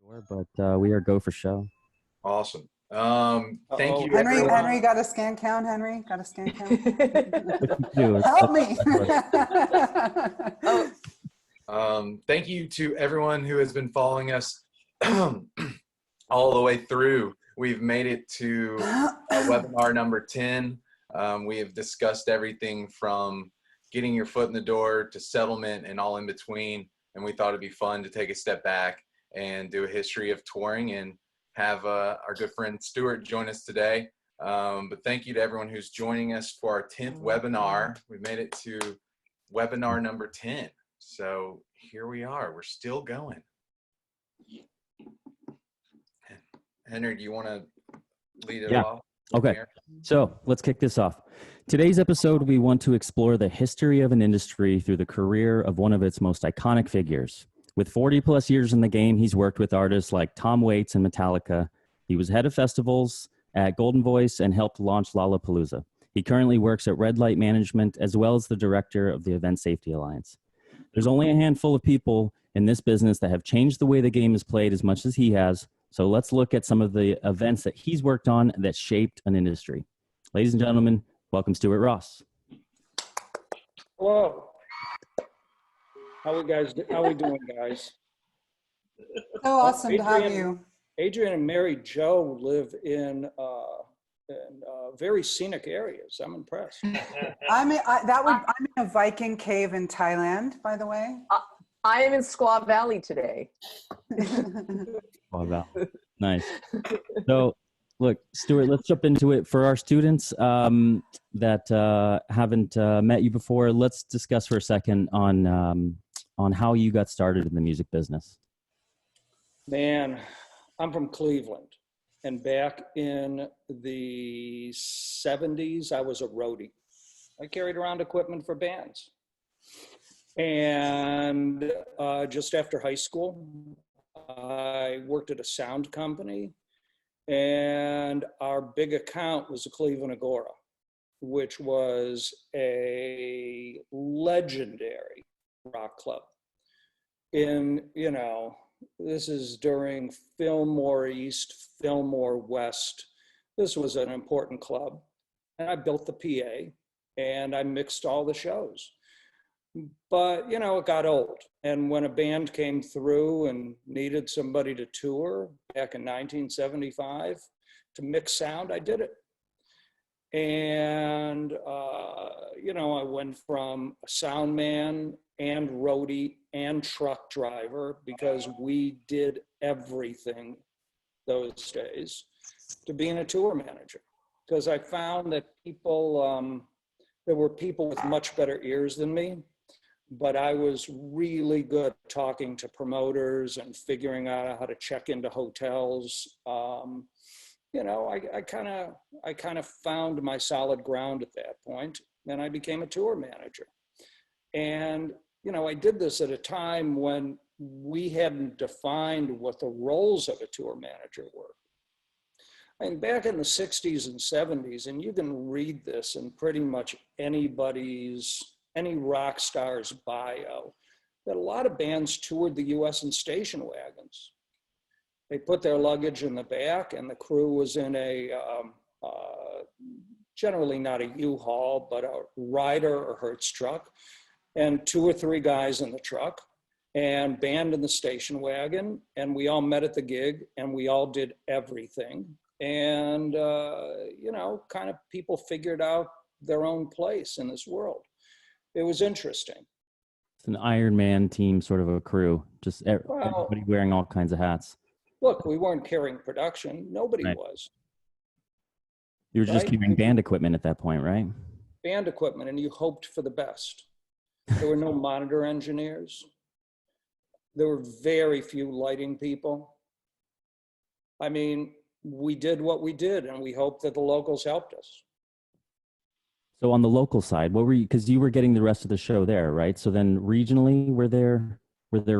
Sure, but we are go for show. Awesome. Thank you, Henry, everyone. Henry, got a scan count, Henry? Got a scan count? Do. Help me. Thank you to everyone who has been following us all the way through. We've made it to webinar number 10. We have discussed everything from getting your foot in the door to settlement and all in between. And we thought it'd be fun to take a step back and do a history of touring and have our good friend Stuart join us today. But thank you to everyone who's joining us for our 10th webinar. We made it to webinar number 10. So here we are. We're still going. Henry, do you want to lead it off? Okay. So let's kick this off. Today's episode, we want to explore the history of an industry through the career of one of its most iconic figures. With 40 plus years in the game, he's worked with artists like Tom Waits and Metallica. He was head of festivals at Goldenvoice and helped launch Lallapalooza. He currently works at Red Light Management as well as the director of the Event Safety Alliance. There's only a handful of people in this business that have changed the way the game is played as much as he has. So let's look at some of the events that he's worked on that shaped an industry. Ladies and gentlemen, welcome Stuart Ross. Hello. How we doing, guys? So awesome to have you. Adriane and Mary Jo live in very scenic areas. I'm impressed. I'm in a Viking cave in Thailand, by the way. I am in Squaw Valley today. Squaw Valley. Nice. So, look, Stuart, let's jump into it. For our students that haven't met you before, let's discuss for a second on how you got started in the music business. Man, I'm from Cleveland, and back in the 70s, I was a roadie. I carried around equipment for bands. And just after high school, I worked at a sound company, and our big account was the Cleveland Agora, which was a legendary rock club. This is during Fillmore East, Fillmore West. This was an important club. And I built the PA, and I mixed all the shows. But, it got old. And when a band came through and needed somebody to tour back in 1975 to mix sound, I did it. And, I went from a sound man and roadie and truck driver, because we did everything those days, to being a tour manager. Because I found that there were people with much better ears than me, but I was really good at talking to promoters and figuring out how to check into hotels. I kind of found my solid ground at that point, and I became a tour manager. And, I did this at a time when we hadn't defined what the roles of a tour manager were. I mean, back in the 60s and 70s, and you can read this in pretty much any rock star's bio, that a lot of bands toured the US in station wagons. They put their luggage in the back, and the crew was in a, generally not a U-Haul, but a Ryder or Hertz truck, and 2 or 3 guys in the truck, and band in the station wagon, and we all met at the gig, and we all did everything. And, kind of people figured out their own place in this world. It was interesting. It's an Iron Man team, sort of a crew, just everybody wearing all kinds of hats. Look, we weren't carrying production. Nobody was. You were just carrying band equipment at that point, right? Band equipment, and you hoped for the best. There were no monitor engineers. There were very few lighting people. I mean, we did what we did, and we hoped that the locals helped us. So on the local side, what were you, because you were getting the rest of the show there, right? So then regionally, were there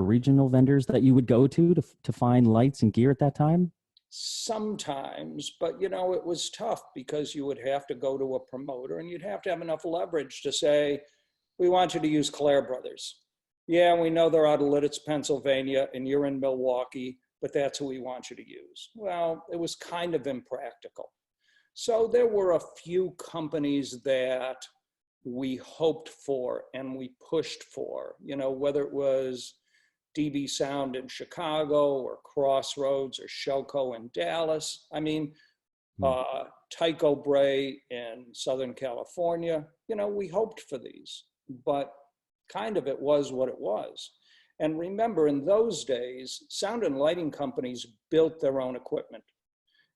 regional vendors that you would go to find lights and gear at that time? Sometimes, but it was tough, because you would have to go to a promoter, and you'd have to have enough leverage to say, we want you to use Clare Brothers. Yeah, we know they're out of Lititz, Pennsylvania, and you're in Milwaukee, but that's who we want you to use. Well, it was kind of impractical. So there were a few companies that we hoped for and we pushed for, whether it was DB Sound in Chicago or Crossroads or Shellco in Dallas. I mean, Tycho Brahe in Southern California. We hoped for these, but kind of it was what it was. And remember, in those days, sound and lighting companies built their own equipment.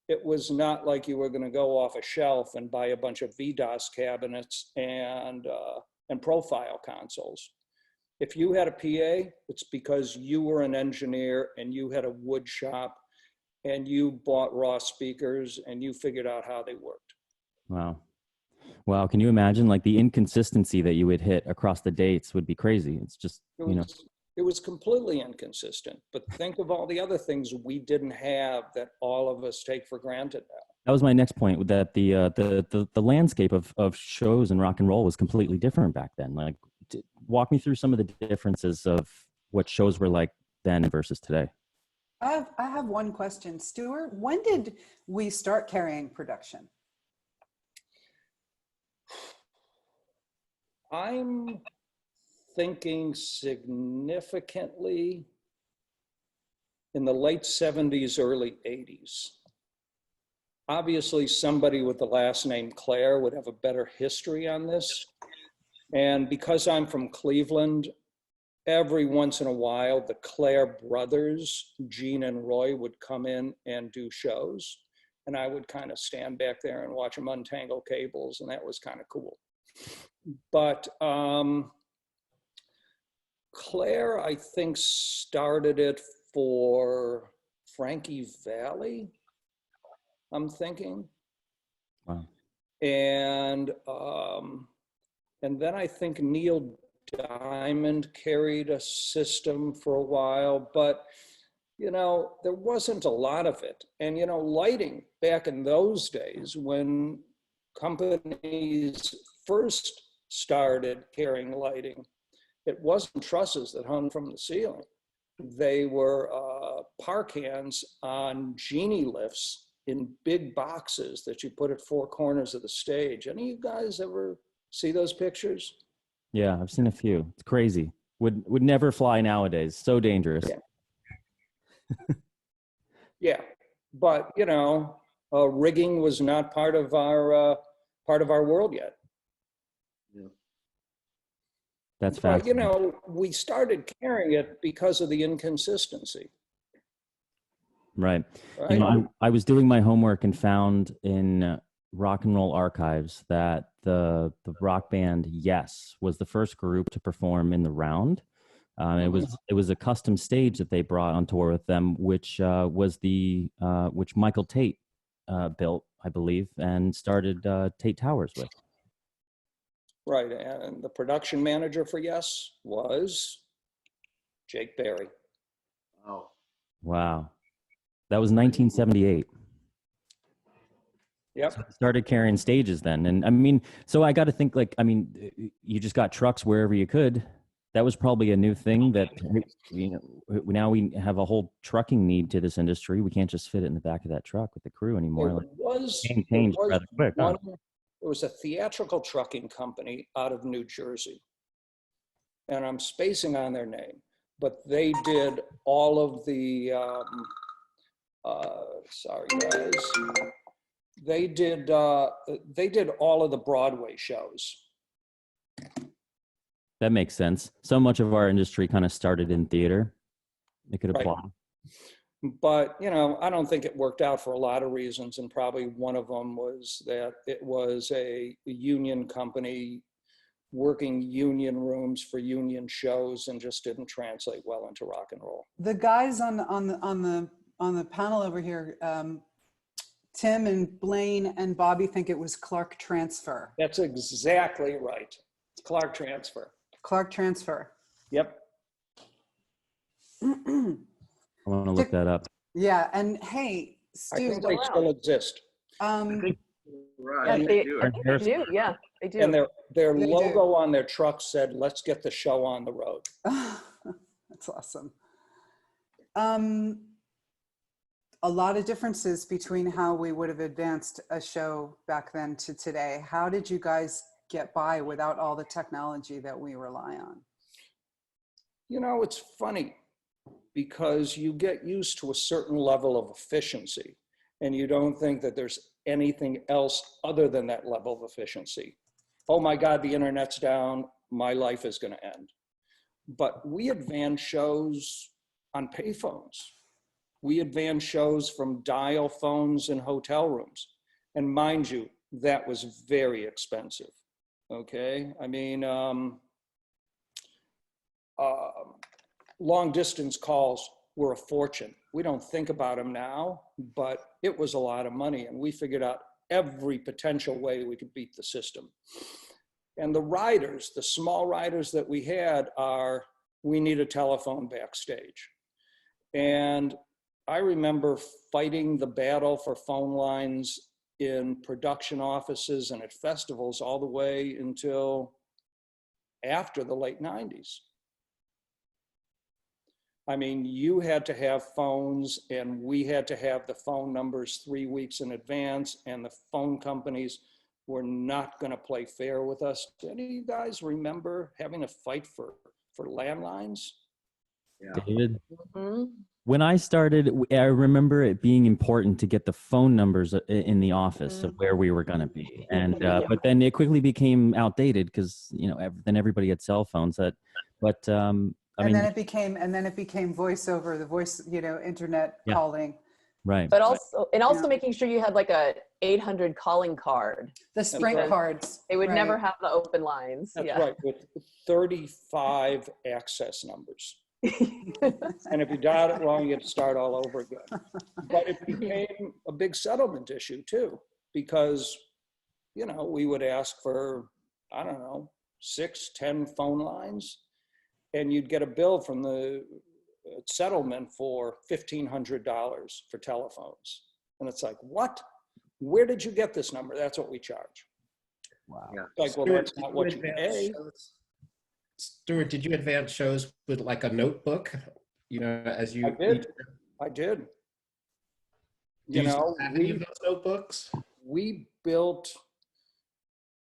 It was not like you were going to go off a shelf and buy a bunch of VDOS cabinets and profile consoles. If you had a PA, it's because you were an engineer and you had a wood shop and you bought raw speakers and you figured out how they worked. Wow. Wow. Can you imagine like the inconsistency that you would hit across the dates would be crazy. It's just, It was completely inconsistent, but think of all the other things we didn't have that all of us take for granted now. That was my next point, that the landscape of shows and rock and roll was completely different back then. Like, walk me through some of the differences of what shows were like then versus today. I have one question. Stuart, when did we start carrying production? I'm thinking significantly in the late 70s, early 80s. Obviously, somebody with the last name Clare would have a better history on this. And because I'm from Cleveland, every once in a while, the Clare brothers, Gene and Roy, would come in and do shows. And I would kind of stand back there and watch them untangle cables, and that was kind of cool. But Clare, I think, started it for Frankie Valli, I'm thinking. Wow. And then I think Neil Diamond carried a system for a while, but there wasn't a lot of it. And lighting back in those days, when companies first started carrying lighting, it wasn't trusses that hung from the ceiling. They were park hands on genie lifts in big boxes that you put at four corners of the stage. Any of you guys ever see those pictures? Yeah, I've seen a few. It's crazy. Would never fly nowadays. So dangerous. Yeah. Yeah, but rigging was not part of our world yet. Yeah. That's but fascinating. we started carrying it because of the inconsistency. Right. I was doing my homework and found in Rock and Roll Archives that the rock band Yes was the first group to perform in the round. It was a custom stage that they brought on tour with them, which was which Michael Tate built, I believe, and started Tate Towers with. Right, and the production manager for Yes was Jake Berry. Oh. Wow. That was 1978. Yep. So I started carrying stages then. And I mean, so I got to think you just got trucks wherever you could. That was probably a new thing that, now we have a whole trucking need to this industry. We can't just fit it in the back of that truck with the crew anymore. Changed rather quick. It was a theatrical trucking company out of New Jersey. And I'm spacing on their name, but they did all of the, sorry guys. They did all of the Broadway shows. That makes sense. So much of our industry kind of started in theater. It could apply. Right. But, I don't think it worked out for a lot of reasons. And probably one of them was that it was a union company working union rooms for union shows and just didn't translate well into rock and roll. The guys on the panel over here, Tim and Blaine and Bobby think it was Clark Transfer. That's exactly right. It's Clark Transfer. Clark Transfer. Yep. I want to look that up. Yeah, and hey, Stu, I think they still exist. I think right. Yeah, they do. Yeah, they do. And their They logo do. on their truck said, "Let's get the show on the road." That's awesome. a lot of differences between how we would have advanced a show back then to today. How did you guys get by without all the technology that we rely on? You know, it's funny because you get used to a certain level of efficiency and you don't think that there's anything else other than that level of efficiency. Oh my God, the internet's down, my life is going to end. But we advance shows on payphones. We advance shows from dial phones in hotel rooms. And mind you, that was very expensive. Okay, I mean, long distance calls were a fortune. We don't think about them now, but it was a lot of money, and we figured out every potential way we could beat the system. And the riders, the small riders that we had are, we need a telephone backstage. And I remember fighting the battle for phone lines in production offices and at festivals all the way until after the late 90s. I mean, you had to have phones and we had to have the phone numbers 3 weeks in advance, and the phone companies were not going to play fair with us. Do any of you guys remember having a fight for landlines? Yeah. David? Mhm. When I started, I remember it being important to get the phone numbers in the office of where we were going to be. And, but then it quickly became outdated because, you know, then everybody had cell phones Then it became voice over the voice, you know, internet Yeah. calling. right. But also, Yeah. making sure you had like a 800 calling card. The Sprint right. cards. They would right. never have the open lines. That's Yeah. right, with 35 access numbers. And if you dialed it wrong, you had to start all over again. But it became a big settlement issue too, because, you know, we would ask for, I don't know, 6, 10 phone lines, and you'd get a bill from the settlement for $1,500 for telephones. And it's like, what? Where did you get this number? That's what we charge. Wow. Yeah. Like, well, that's not what you pay. Stuart, did you advance shows with like a notebook? You know, as you I did. Do You know, have any of those notebooks? we built,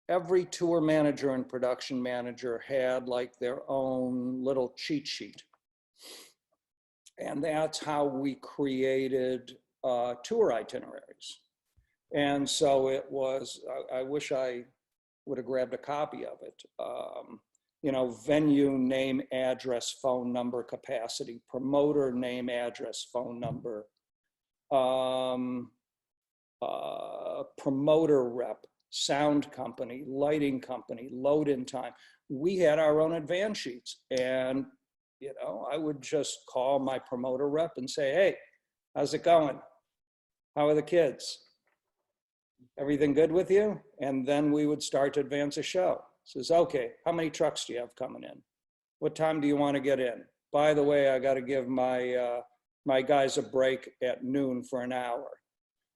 every tour manager and production manager had like their own little cheat sheet. And that's how we created tour itineraries. And so it was, I wish I would have grabbed a copy of it. You know, venue, name, address, phone number, capacity, promoter, name, address, phone number, promoter rep, sound company, lighting company, load in time. We had our own advance sheets, and, you know, I would just call my promoter rep and say, hey, how's it going? How are the kids? Everything good with you? And then we would start to advance a show. Says, okay, how many trucks do you have coming in? What time do you want to get in? By the way, I got to give my my guys a break at noon for an hour.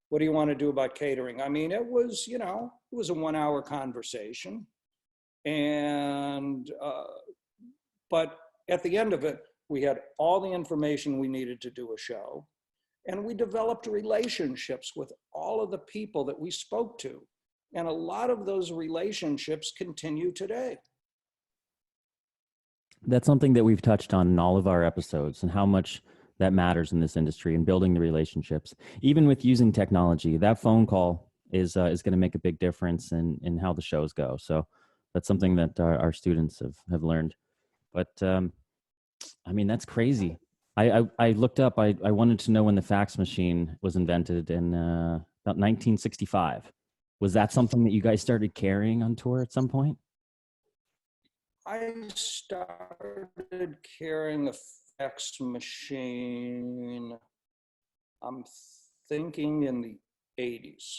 What do you want to do about catering? I mean, it was, you know, it was a 1 hour conversation. And, but at the end of it, we had all the information we needed to do a show. And we developed relationships with all of the people that we spoke to. And a lot of those relationships continue today. That's something that we've touched on in all of our episodes, and how much that matters in this industry and building the relationships. Even with using technology, that phone call is going to make a big difference in how the shows go. So that's something that our students have learned. But I mean, that's crazy. I looked up, I wanted to know when the fax machine was invented in about 1965. Was that something that you guys started carrying on tour at some point? I started carrying a fax machine, I'm thinking in the 80s.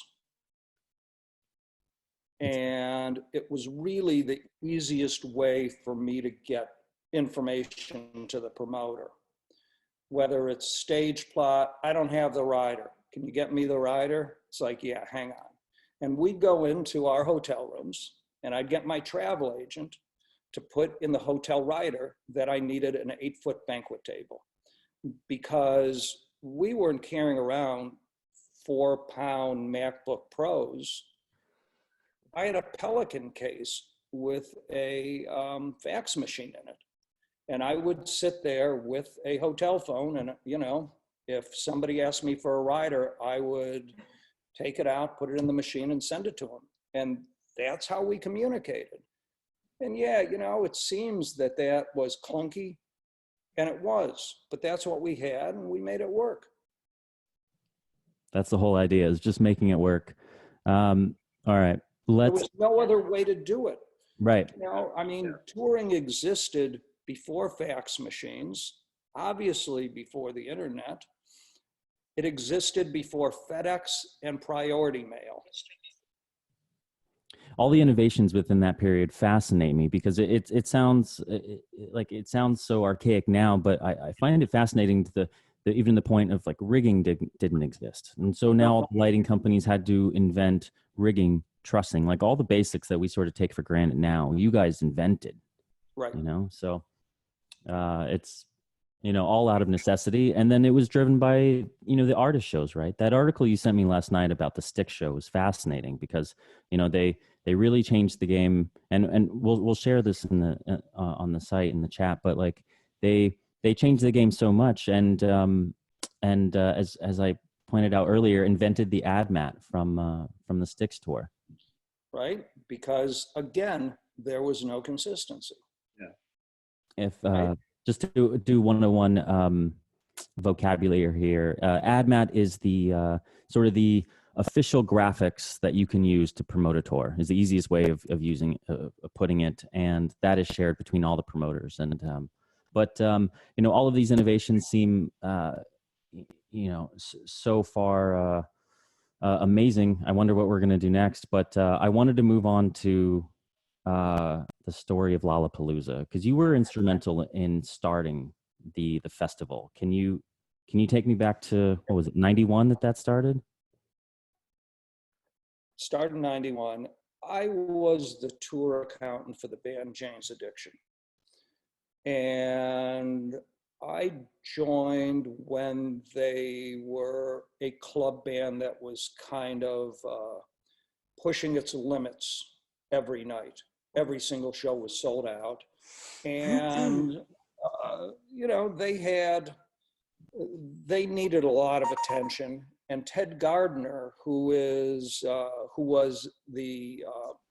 And it was really the easiest way for me to get information to the promoter. Whether it's stage plot, I don't have the rider. Can you get me the rider? It's like, yeah, hang on. And we'd go into our hotel rooms and I'd get my travel agent to put in the hotel rider that I needed an 8-foot banquet table, because we weren't carrying around 4-pound MacBook Pros. I had a Pelican case with a fax machine in it. And I would sit there with a hotel phone, and, you know, if somebody asked me for a rider, I would take it out, put it in the machine, and send it to them. And that's how we communicated. And yeah, you know, it seems that that was clunky, and it was, but that's what we had, and we made it work. That's the whole idea, is just making it work. All right, There was no other way to do it. Right. You know, I mean, touring existed before fax machines, obviously before the internet. It existed before FedEx and priority mail. All the innovations within that period fascinate me, because it sounds like it sounds so archaic now, but I find it fascinating to even the point of like rigging didn't exist. And so now all the lighting companies had to invent rigging, trussing, like all the basics that we sort of take for granted now, you guys invented. Right. You know, so it's, you know, all out of necessity. And then it was driven by, you know, the artist shows, right? That article you sent me last night about the stick show was fascinating, because, you know, they really changed the game, and we'll share this in the on the site in the chat, but like they changed the game so much, and as I pointed out earlier, invented the ad mat from the Styx tour. Right, because again, there was no consistency. Yeah. If just to do 101 vocabulary here, ad mat is the sort of the official graphics that you can use to promote a tour, is the easiest way of using putting it, and that is shared between all the promoters. And but you know, all of these innovations seem you know, so far amazing. I wonder what we're going to do next, but I wanted to move on to the story of Lallapalooza, because you were instrumental in starting the festival. Can you take me back to, what was it, 91 that started? Started in 91. I was the tour accountant for the band Jane's Addiction. And I joined when they were a club band that was kind of pushing its limits every night. Every single show was sold out. And, you know, they needed a lot of attention. And Ted Gardner, who was the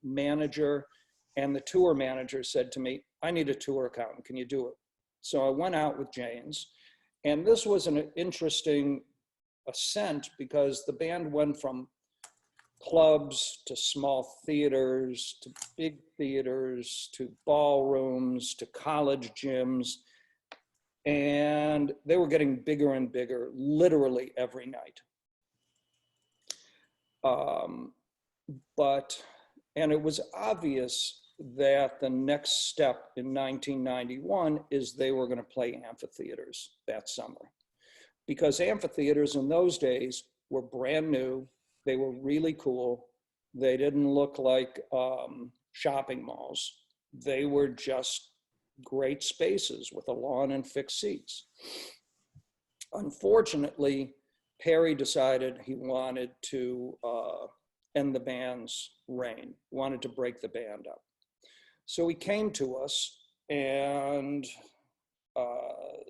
manager and the tour manager, said to me, "I need a tour accountant. Can you do it?" So I went out with Jane's, and this was an interesting ascent, because the band went from clubs to small theaters to big theaters to ballrooms to college gyms, and they were getting bigger and bigger literally every night. And it was obvious that the next step in 1991 is they were going to play amphitheaters that summer, because amphitheaters in those days were brand new. They were really cool. They didn't look like shopping malls. They were just great spaces with a lawn and fixed seats. Unfortunately, Perry decided he wanted to end the band's reign, wanted to break the band up. So he came to us and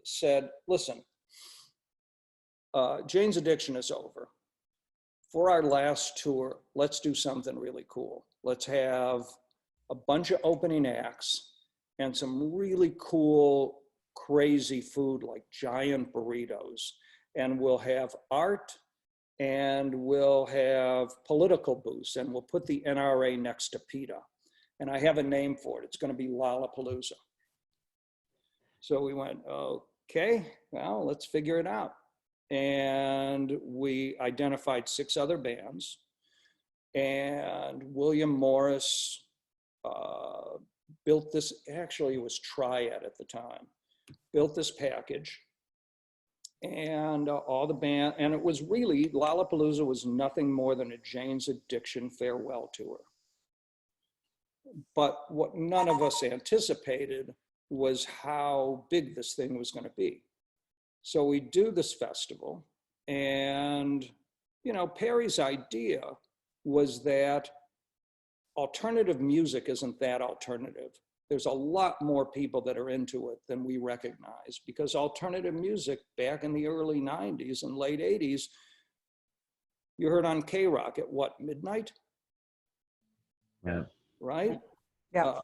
said, "Listen, Jane's Addiction is over. For our last tour, let's do something really cool. Let's have a bunch of opening acts and some really cool, crazy food like giant burritos. And we'll have art, and we'll have political booths, and we'll put the NRA next to PETA. And I have a name for it. It's going to be Lallapalooza." So we went, okay, well, let's figure it out. And we identified 6 other bands, and William Morris built this, actually it was Triad at the time, built this package, and all the band, and it was really, Lallapalooza was nothing more than a Jane's Addiction farewell tour. But what none of us anticipated was how big this thing was going to be. So we do this festival, and, you know, Perry's idea was that alternative music isn't that alternative. There's a lot more people that are into it than we recognize, because alternative music back in the early 90s and late 80s, you heard on K-Rock at what, midnight? Yeah. Right? Yeah.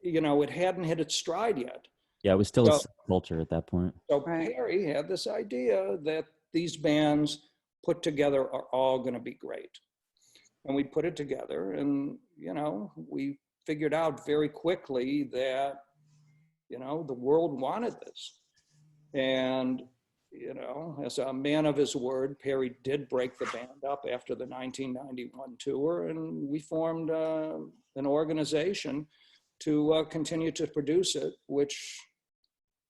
You know, it hadn't hit its stride yet. Yeah, it was still So- a culture at that point. So Right. Perry had this idea that these bands put together are all going to be great. And we put it together, and, you know, we figured out very quickly that, you know, the world wanted this. And, you know, as a man of his word, Perry did break the band up after the 1991 tour, and we formed an organization to continue to produce it, which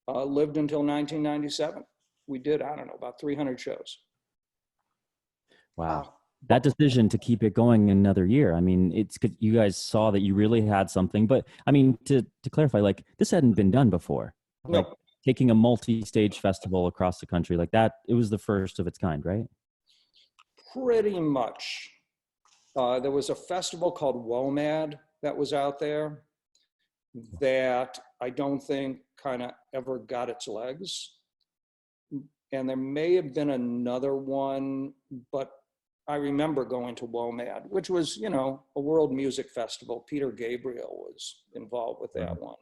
lived until 1997. We did, I don't know, about 300 shows. Wow. That decision to keep it going another year. I mean, it's good. You guys saw that you really had something, but I mean, to clarify, like, this hadn't been done before. Like, No, taking a multi-stage festival across the country like that, it was the first of its kind, right? pretty much. There was a festival called WOMAD that was out there that I don't think kind of ever got its legs. And there may have been another one, but I remember going to WOMAD, which was, you know, a world music festival. Peter Gabriel was involved with that one.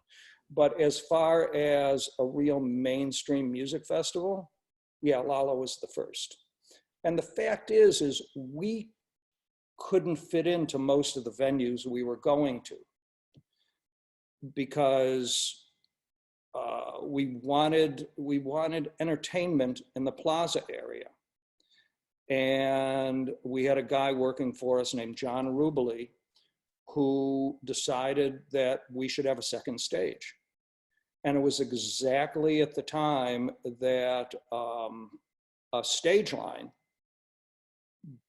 But as far as a real mainstream music festival, yeah, Lala was the first. And the fact is we couldn't fit into most of the venues we were going to, because we wanted entertainment in the plaza area. And we had a guy working for us named John Rubeli, who decided that we should have a second stage. And it was exactly at the time that a stage line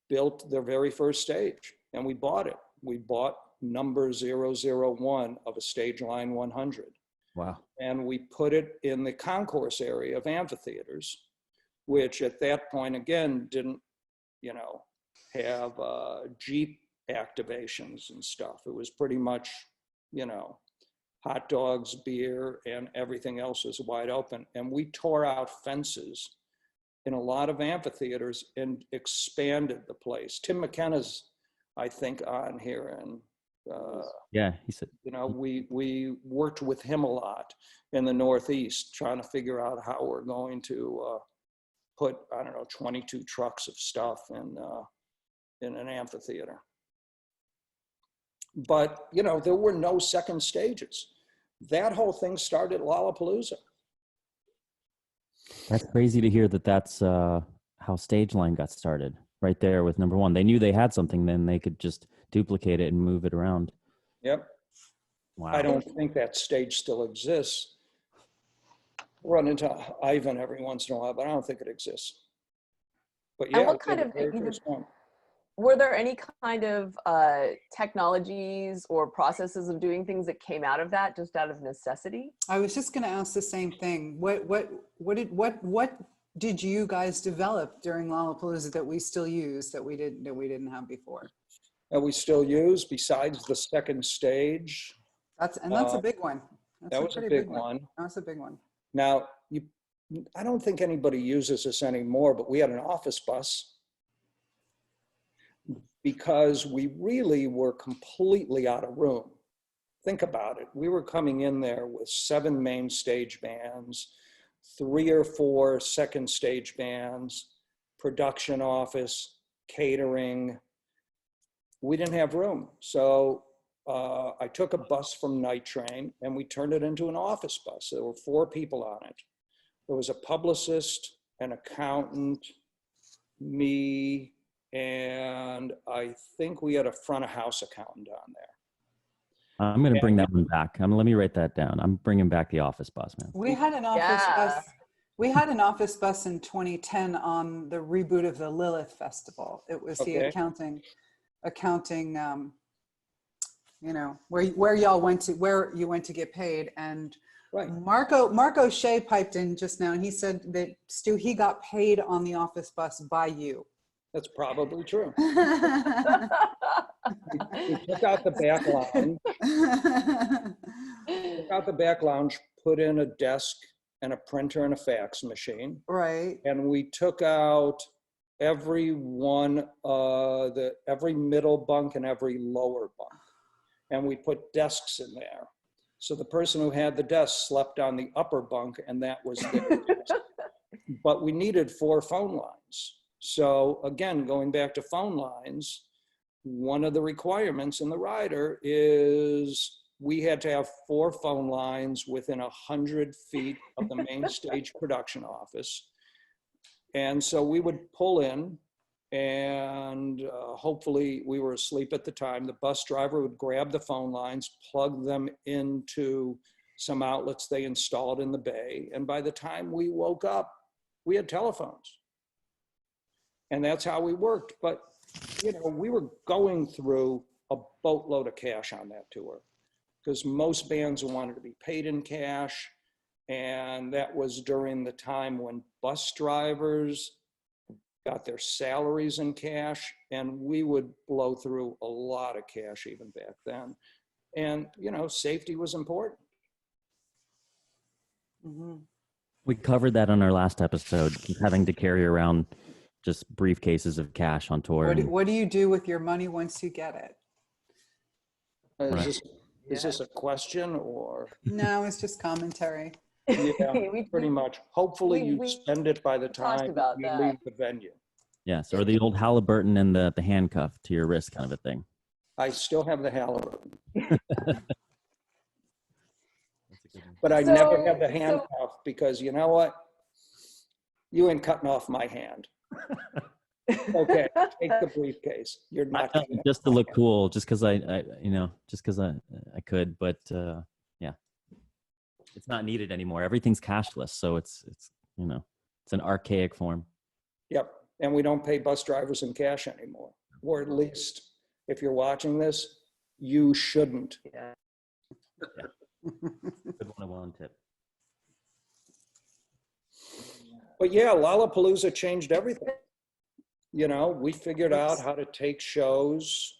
built their very first stage, and we bought it. We bought number 001 of a stage line 100. Wow. And we put it in the concourse area of amphitheaters, which at that point, again, didn't, you know, have Jeep activations and stuff. It was pretty much, you know, hot dogs, beer, and everything else was wide open. And we tore out fences in a lot of amphitheaters and expanded the place. Tim McKenna's, I think, on here, and Yeah, he said. you know, we worked with him a lot in the Northeast, trying to figure out how we're going to put, I don't know, 22 trucks of stuff in an amphitheater. But, you know, there were no second stages. That whole thing started at Lallapalooza. That's crazy to hear that that's how Stage Line got started, right there with number one. They knew they had something, then they could just duplicate it and move it around. Yep. Wow. I don't think that stage still exists. Run into Ivan every once in a while, but I don't think it exists. But yeah, And what kind the of, very first one. were there any kind of technologies or processes of doing things that came out of that, just out of necessity? I was just going to ask the same thing. What did you guys develop during Lollapalooza that we still use that we didn't have before? That we still use besides the second stage. That's a big one. That was a pretty big one. That's a big one. Now, I don't think anybody uses this anymore, but we had an office bus because we really were completely out of room. Think about it. We were coming in there with 7 main stage bands, 3 or 4 second stage bands, production office, catering. We didn't have room. So I took a bus from Night Train and we turned it into an office bus. There were 4 people on it. There was a publicist, an accountant, me, and I think we had a front of house accountant on there. I'm going to bring that one back. Let me write that down. I'm bringing back the office bus, man. We had an office Yeah. bus. We had an office bus in 2010 on the reboot of the Lilith Festival. It was the Okay. accounting, you know, where you went to get paid. And Right. Marco Shea piped in just now, and he said that, Stu, he got paid on the office bus by you. That's probably true. We took out the back lounge, put in a desk and a printer and a fax machine. Right. And we took out every middle bunk and every lower bunk. And we put desks in there. So the person who had the desk slept on the upper bunk, and that was their desk. But we needed 4 phone lines. So again, going back to phone lines, one of the requirements in the rider is we had to have 4 phone lines within 100 feet of the main stage production office. And so we would pull in, and hopefully we were asleep at the time. The bus driver would grab the phone lines, plug them into some outlets they installed in the bay. And by the time we woke up, we had telephones. And that's how we worked. But, you know, we were going through a boatload of cash on that tour, because most bands wanted to be paid in cash. And that was during the time when bus drivers got their salaries in cash, and we would blow through a lot of cash even back then. And, you know, safety was important. Mm-hmm. We covered that on our last episode, having to carry around just briefcases of cash on tour. What do you do with your money once you get it? Is this a question or? No, it's just commentary. Yeah, pretty much. Hopefully you spend it by the time you leave the venue. Yes, or the old Halliburton and the handcuff to your wrist kind of a thing. I still have the Halliburton. But I never had the handcuff because, you know what? You ain't cutting off my hand. Okay, take the briefcase. You're not just to look cool, just because I could, but yeah, it's not needed anymore. Everything's cashless, so it's you know, it's an archaic form. Yep, and we don't pay bus drivers in cash anymore, or at least if you're watching this, you shouldn't. Yeah. Good 101 tip. But yeah, Lallapalooza changed everything. You know, we figured out how to take shows.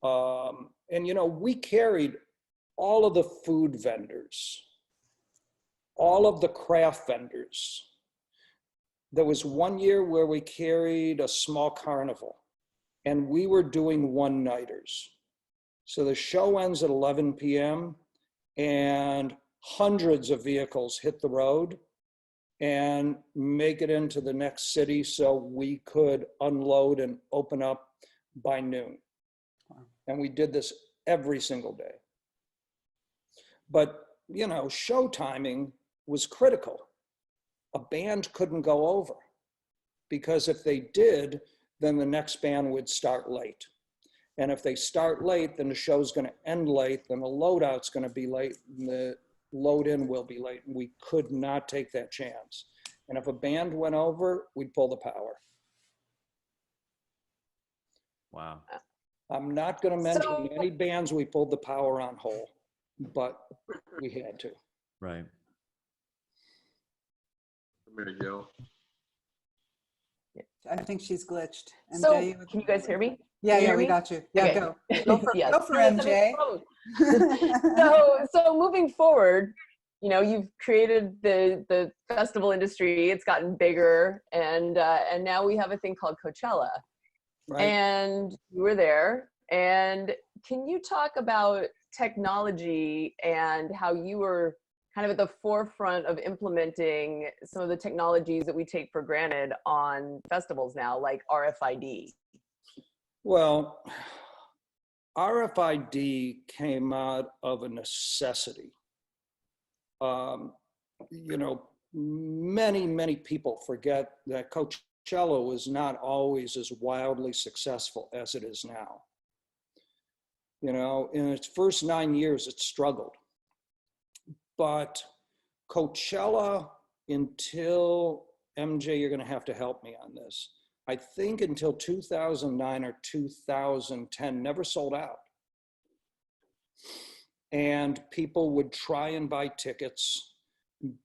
And, you know, we carried all of the food vendors, all of the craft vendors. There was one year where we carried a small carnival, and we were doing one-nighters. So the show ends at 11 p.m. and hundreds of vehicles hit the road and make it into the next city so we could unload and open up by noon. And we did this every single day. But, you know, show timing was critical. A band couldn't go over, because if they did, then the next band would start late. And if they start late, then the show's going to end late, then the loadout's going to be late, and the load in will be late. And we could not take that chance. And if a band went over, we'd pull the power. Wow. I'm not going to mention any bands we pulled the power on whole, but we had to. Right. There you go. I think she's glitched. So, MJ, can you guys hear me? Yeah, we got you. Yeah, Okay. go. Go for, Yes. go for MJ. So moving forward, you know, you've created the festival industry. It's gotten bigger, and now we have a thing called Coachella. Right. And you were there. And can you talk about technology and how you were kind of at the forefront of implementing some of the technologies that we take for granted on festivals now, like RFID? Well, RFID came out of a necessity. You know, many people forget that Coachella was not always as wildly successful as it is now. You know, in its first 9 years, it struggled. But Coachella, until, MJ, you're going to have to help me on this, I think until 2009 or 2010, never sold out. and people would try and buy tickets,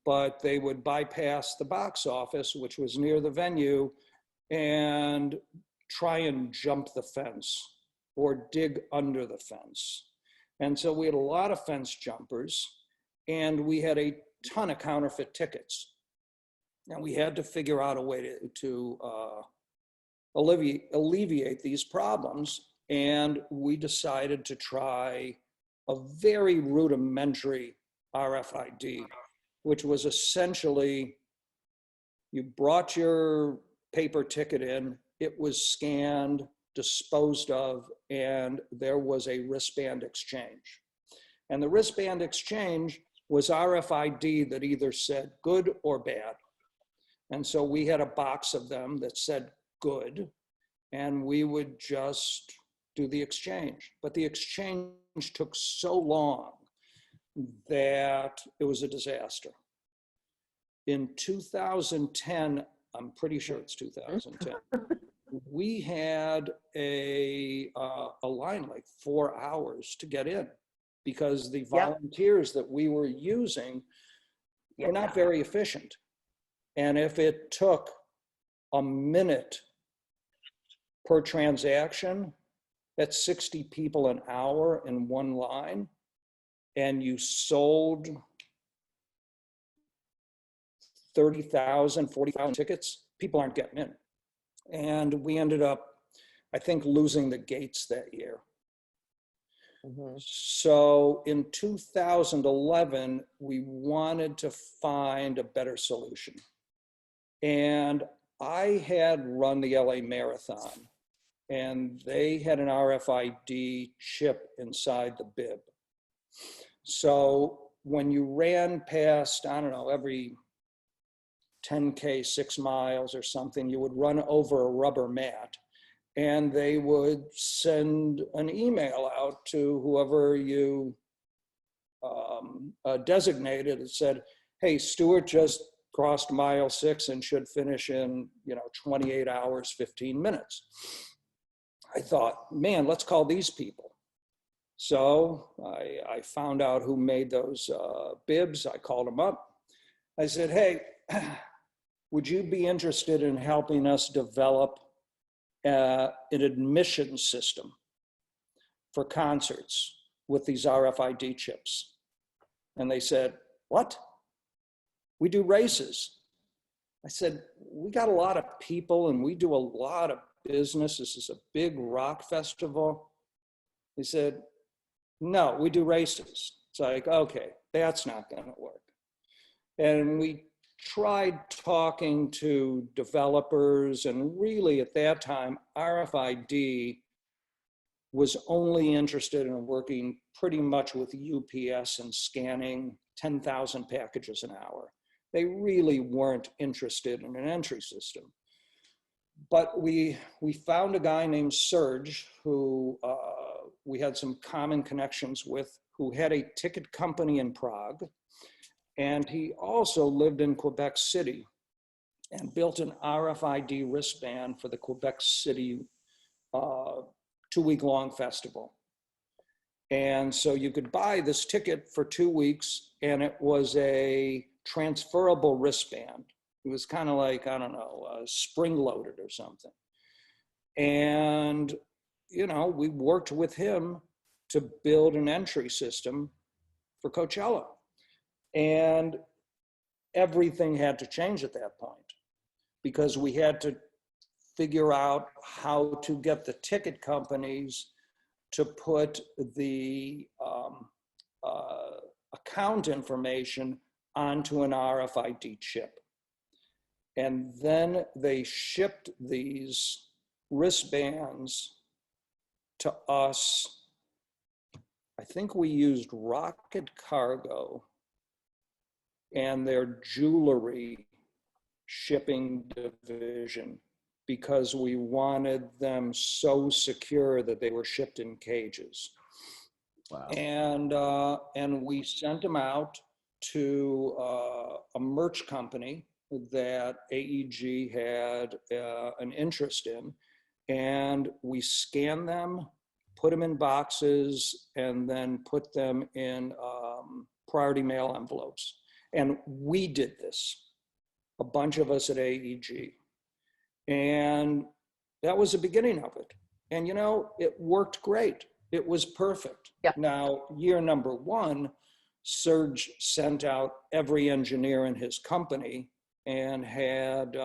but they would bypass the box office, which was near the venue, and try and jump the fence or dig under the fence. And so we had a lot of fence jumpers, and we had a ton of counterfeit tickets. And we had to figure out a way to alleviate these problems. And we decided to try a very rudimentary RFID, which was essentially, you brought your paper ticket in, it was scanned, disposed of, and there was a wristband exchange. And the wristband exchange was RFID that either said good or bad. And so we had a box of them that said good, and we would just do the exchange. But the exchange took so long that it was a disaster. In 2010, I'm pretty sure it's 2010, we had a line like 4 hours to get in because the volunteers that we were using were not very efficient. And if it took a minute per transaction, that's 60 people an hour in one line, and you sold 30,000, 40,000 tickets, people aren't getting in. And we ended up, I think, losing the gates that year. So in 2011, we wanted to find a better solution. And I had run the LA Marathon, and they had an RFID chip inside the bib. So when you ran past, I don't know, every 10K, 6 miles or something, you would run over a rubber mat, and they would send an email out to whoever you designated and said, hey, Stuart just crossed mile 6 and should finish in 28 hours, 15 minutes. I thought, man, let's call these people. So I found out who made those bibs. I called them up. I said, hey, would you be interested in helping us develop an admission system for concerts with these RFID chips? And they said, what? We do races. I said, we got a lot of people and we do a lot of business. This is a big rock festival. They said, no, we do races. It's like, okay, that's not gonna work. And we tried talking to developers, and really at that time, RFID was only interested in working pretty much with UPS and scanning 10,000 packages an hour. They really weren't interested in an entry system. But we found a guy named Serge who we had some common connections with, who had a ticket company in Prague. And he also lived in Quebec City and built an RFID wristband for the Quebec City 2-week-long festival. And so you could buy this ticket for 2 weeks, and it was a transferable wristband. It was kind of like, I don't know, spring-loaded or something. And, we worked with him to build an entry system for Coachella. And everything had to change at that point because we had to figure out how to get the ticket companies to put the account information onto an RFID chip. And then they shipped these wristbands to us. I think we used Rocket Cargo and their jewelry shipping division because we wanted them so secure that they were shipped in cages. Wow. And we sent them out to a merch company that AEG had an interest in, and we scanned them put them in boxes, and then put them in priority mail envelopes. And we did this, a bunch of us at AEG. And that was the beginning of it. And, you know, it worked great. It was perfect. Yeah. Now, year number one, Serge sent out every engineer in his company and had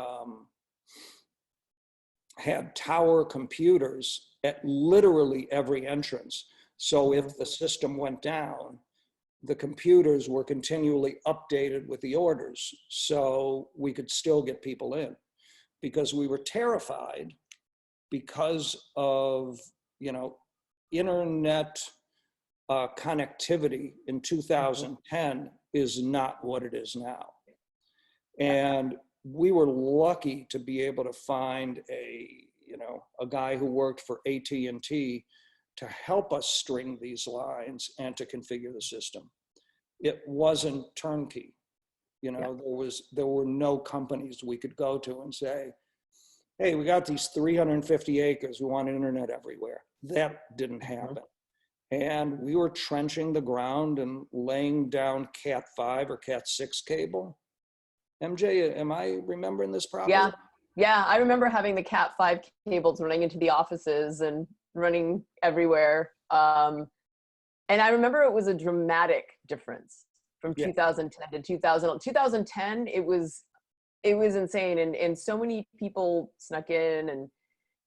tower computers at literally every entrance. So if the system went down, the computers were continually updated with the orders, so we could still get people in, because we were terrified because of, you know, internet connectivity in 2010 is not what it is now. And we were lucky to be able to find a guy who worked for AT&T to help us string these lines and to configure the system. It wasn't turnkey. You know, there were no companies we could go to and say, hey, we got these 350 acres, we want internet everywhere. That didn't happen. And we were trenching the ground and laying down Cat 5 or Cat 6 cable. MJ, am I remembering this properly? Yeah, I remember having the Cat 5 cables running into the offices and running everywhere. And I remember it was a dramatic difference from 2010 to 2000. 2010, it was insane, and so many people snuck in, and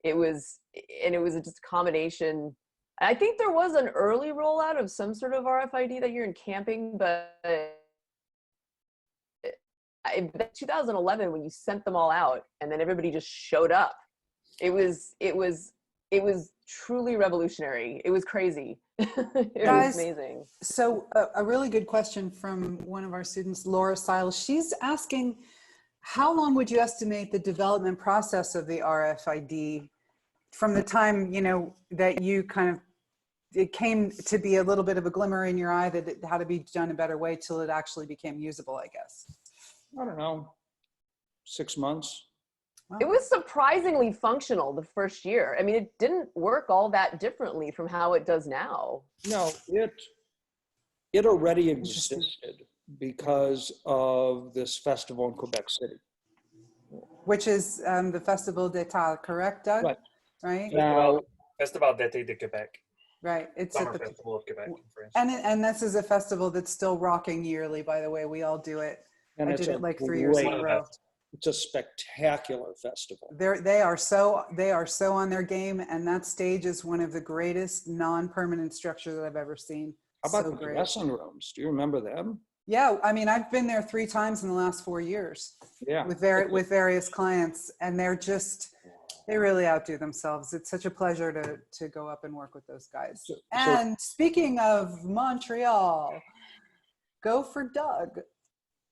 it was just a combination. I think there was an early rollout of some sort of RFID that you're in camping, but in 2011, when you sent them all out and then everybody just showed up, it was truly revolutionary. It was crazy. It was amazing. So a really good question from one of our students, Laura Siles. She's asking, how long would you estimate the development process of the RFID from the time, you know, that you kind of, it came to be a little bit of a glimmer in your eye that it had to be done a better way till it actually became usable, I guess? I don't know, 6 months. Wow. It was surprisingly functional the first year. I mean, it didn't work all that differently from how it does now. No, it already existed because of this festival in Quebec City. Which is the Festival d'État, correct, Doug? Right? Now, Festival d'été de Québec. Right. It's Summer at the Festival of Quebec in French. and this is a festival that's still rocking yearly, by the way. We all do it. and I it's did a it like 3 years in great- a row. It's a spectacular festival. They are so on their game, and that stage is one of the greatest non-permanent structures that I've ever seen. How about So the great. dressing rooms? Do you remember them? Yeah, I mean, I've been there 3 times in the last 4 years Yeah. with various clients, and they really outdo themselves. It's such a pleasure to go up and work with those guys. And speaking of Montreal, go for Doug.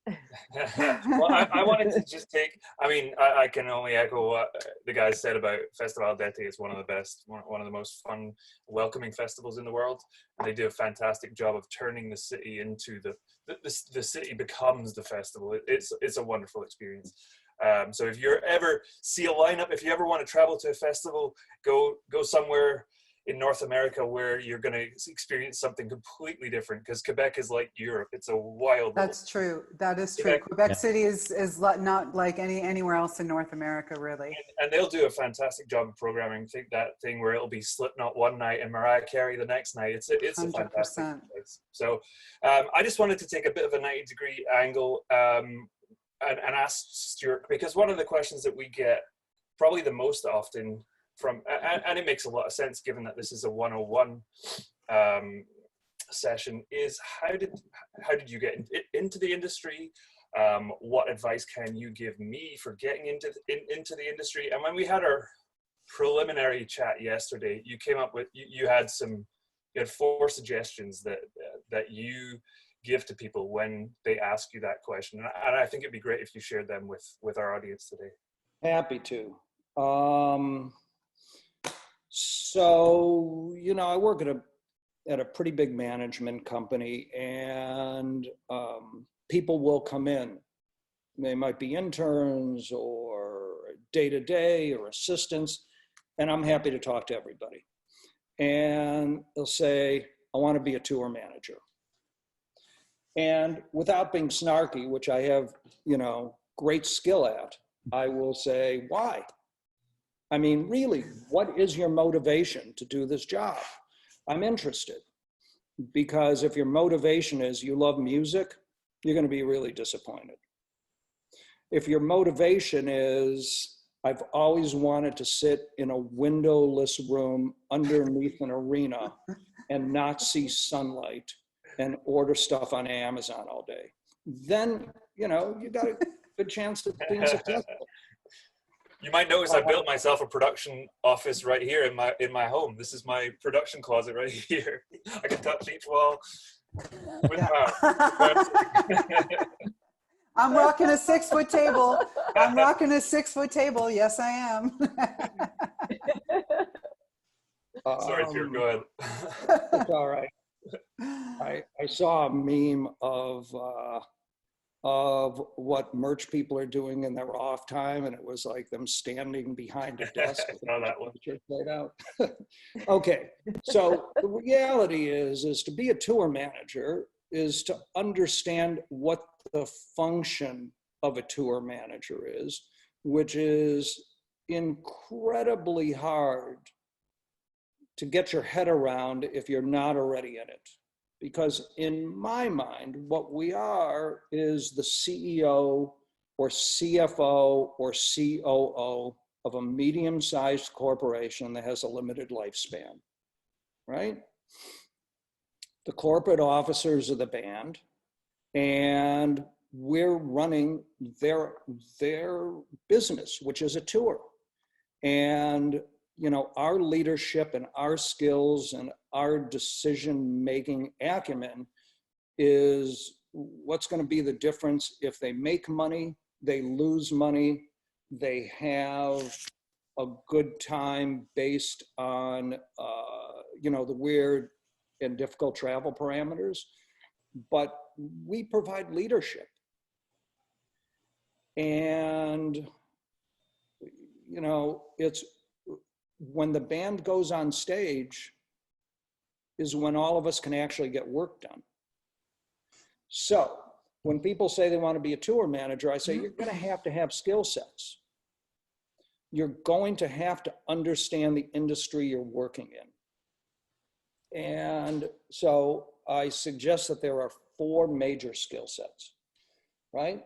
Well, I wanted to just I can only echo what the guys said about Festival d'été. It's one of the best, one of the most fun, welcoming festivals in the world. And they do a fantastic job of turning the city into the city becomes the festival. It's a wonderful experience. So if you ever see a lineup, if you ever want to travel to a festival, go somewhere in North America where you're going to experience something completely different, because Quebec is like Europe. It's a wild. That's true. That is true. Quebec City is not like anywhere else in North America, really. And they'll do a fantastic job of programming. Think that thing where it'll be Slipknot one night and Mariah Carey the next night. It's a fantastic place. So I just wanted to take a bit of a 90-degree angle and ask Stuart, because one of the questions that we get probably the most often and it makes a lot of sense given that this is a 101 session, is how did you get into the industry? What advice can you give me for getting into the industry? And when we had our preliminary chat yesterday, you came up with you had 4 suggestions that you give to people when they ask you that question, and I think it'd be great if you shared them with our audience today. Happy to. So, you know, I work at a pretty big management company, and people will come in. They might be interns or day-to-day or assistants, and I'm happy to talk to everybody. and they'll say, I want to be a tour manager. And without being snarky, which I have, great skill at, I will say, why? I mean, really, what is your motivation to do this job? I'm interested. Because if your motivation is you love music, you're going to be really disappointed. If your motivation is, I've always wanted to sit in a windowless room underneath an arena and not see sunlight and order stuff on Amazon all day, then, you got a good chance of being successful. You might notice I built myself a production office right here in my home. This is my production closet right here. I can touch each wall with my I'm rocking a 6-foot table. I'm rocking a 6-foot table. Yes, I am. Sorry, Stuart, go ahead. It's all right. I saw a meme of what merch people are doing in their off time, and it was like them standing behind a desk. No, that one. Played out. Okay, so the reality is to be a tour manager is to understand what the function of a tour manager is, which is incredibly hard to get your head around if you're not already in it. Because in my mind, what we are is the CEO or CFO or COO of a medium-sized corporation that has a limited lifespan, right? The corporate officers of the band, and we're running their business, which is a tour. And our leadership and our skills and our decision-making acumen is what's going to be the difference if they make money, they lose money, they have a good time based on, the weird and difficult travel parameters. But we provide leadership. And, it's when the band goes on stage is when all of us can actually get work done. So when people say they want to be a tour manager, I say, you're going to have skill sets. You're going to have to understand the industry you're working in. And so I suggest that there are 4 major skill sets, right?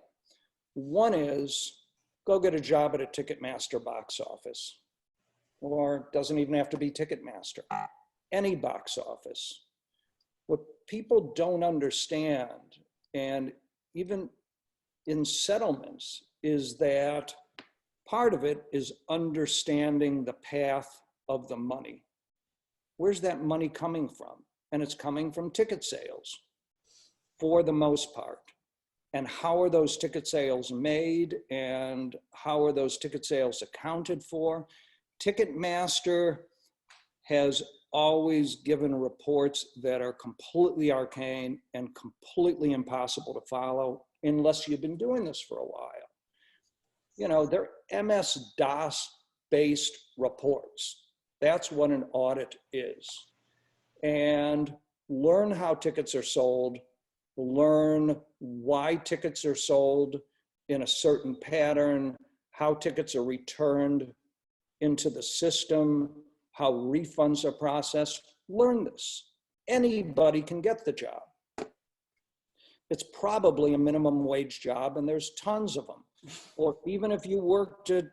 One is go get a job at a Ticketmaster box office, or doesn't even have to be Ticketmaster, any box office. What people don't understand, and even in settlements, is that part of it is understanding the path of the money. Where's that money coming from? And it's coming from ticket sales for the most part. And how are those ticket sales made, and how are those ticket sales accounted for? Ticketmaster has always given reports that are completely arcane and completely impossible to follow unless you've been doing this for a while. They're MS-DOS based reports. That's what an audit is. And learn how tickets are sold, learn why tickets are sold in a certain pattern, how tickets are returned into the system, how refunds are processed. Learn this. Anybody can get the job. It's probably a minimum wage job, and there's tons of them. Or even if you worked at,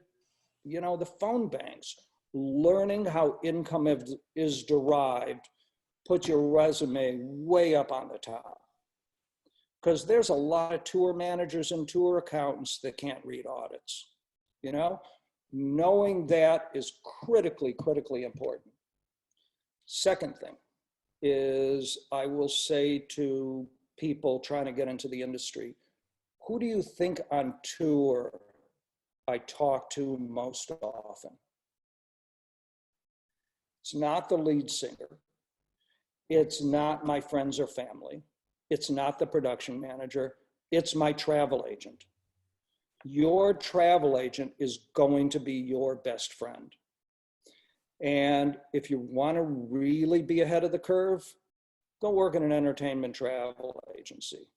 the phone banks, learning how income is derived, put your resume way up on the top. Because there's a lot of tour managers and tour accountants that can't read audits. Knowing that is critically important. Second thing is, I will say to people trying to get into the industry, who do you think on tour I talk to most often? It's not the lead singer. It's not my friends or family. It's not the production manager. It's my travel agent. Your travel agent is going to be your best friend. And if you want to really be ahead of the curve, go work in an entertainment travel agency.